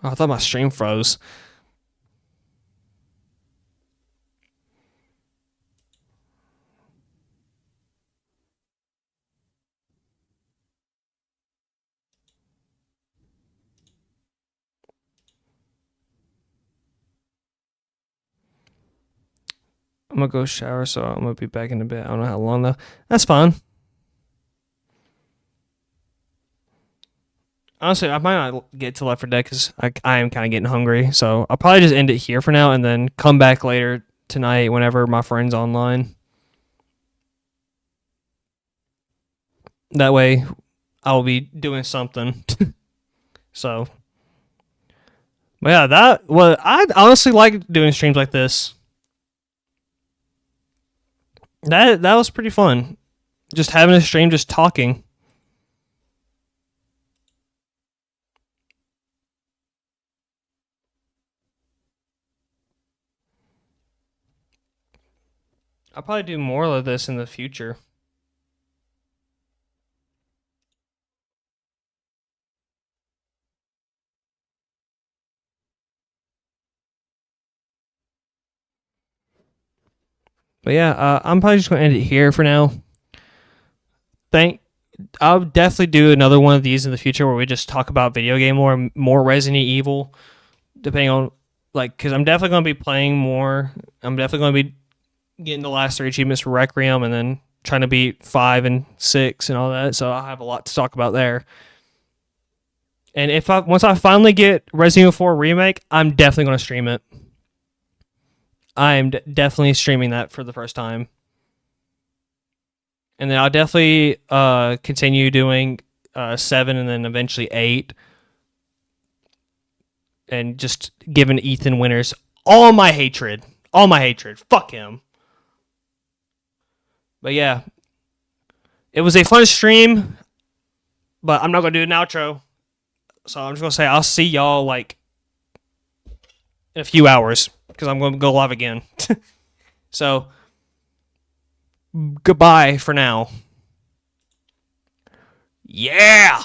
Oh, I thought my stream froze. I'm gonna go shower, so I'm gonna be back in a bit. I don't know how long though. That's fine. Honestly, I might not get to Left 4 Dead because I am kind of getting hungry. So I'll probably just end it here for now and then come back later tonight whenever my friend's online. That way, I'll be doing something. So, but yeah, I honestly like doing streams like this. That was pretty fun. Just having a stream, just talking. I'll probably do more of this in the future. But yeah, I'm probably just going to end it here for now. I'll definitely do another one of these in the future where we just talk about video game lore, more Resident Evil, depending on, like, because I'm definitely going to be playing more. I'm definitely going to be getting the last 3 achievements for Requiem and then trying to beat 5 and 6 and all that. So I have a lot to talk about there. And once I finally get Resident Evil 4 Remake, I'm definitely going to stream it. I'm definitely streaming that for the first time. And then I'll definitely continue doing 7 and then eventually 8. And just giving Ethan Winters all my hatred. All my hatred. Fuck him. But yeah. It was a fun stream. But I'm not going to do an outro. So I'm just going to say I'll see y'all like in a few hours. Because I'm going to go live again. So, goodbye for now. Yeah!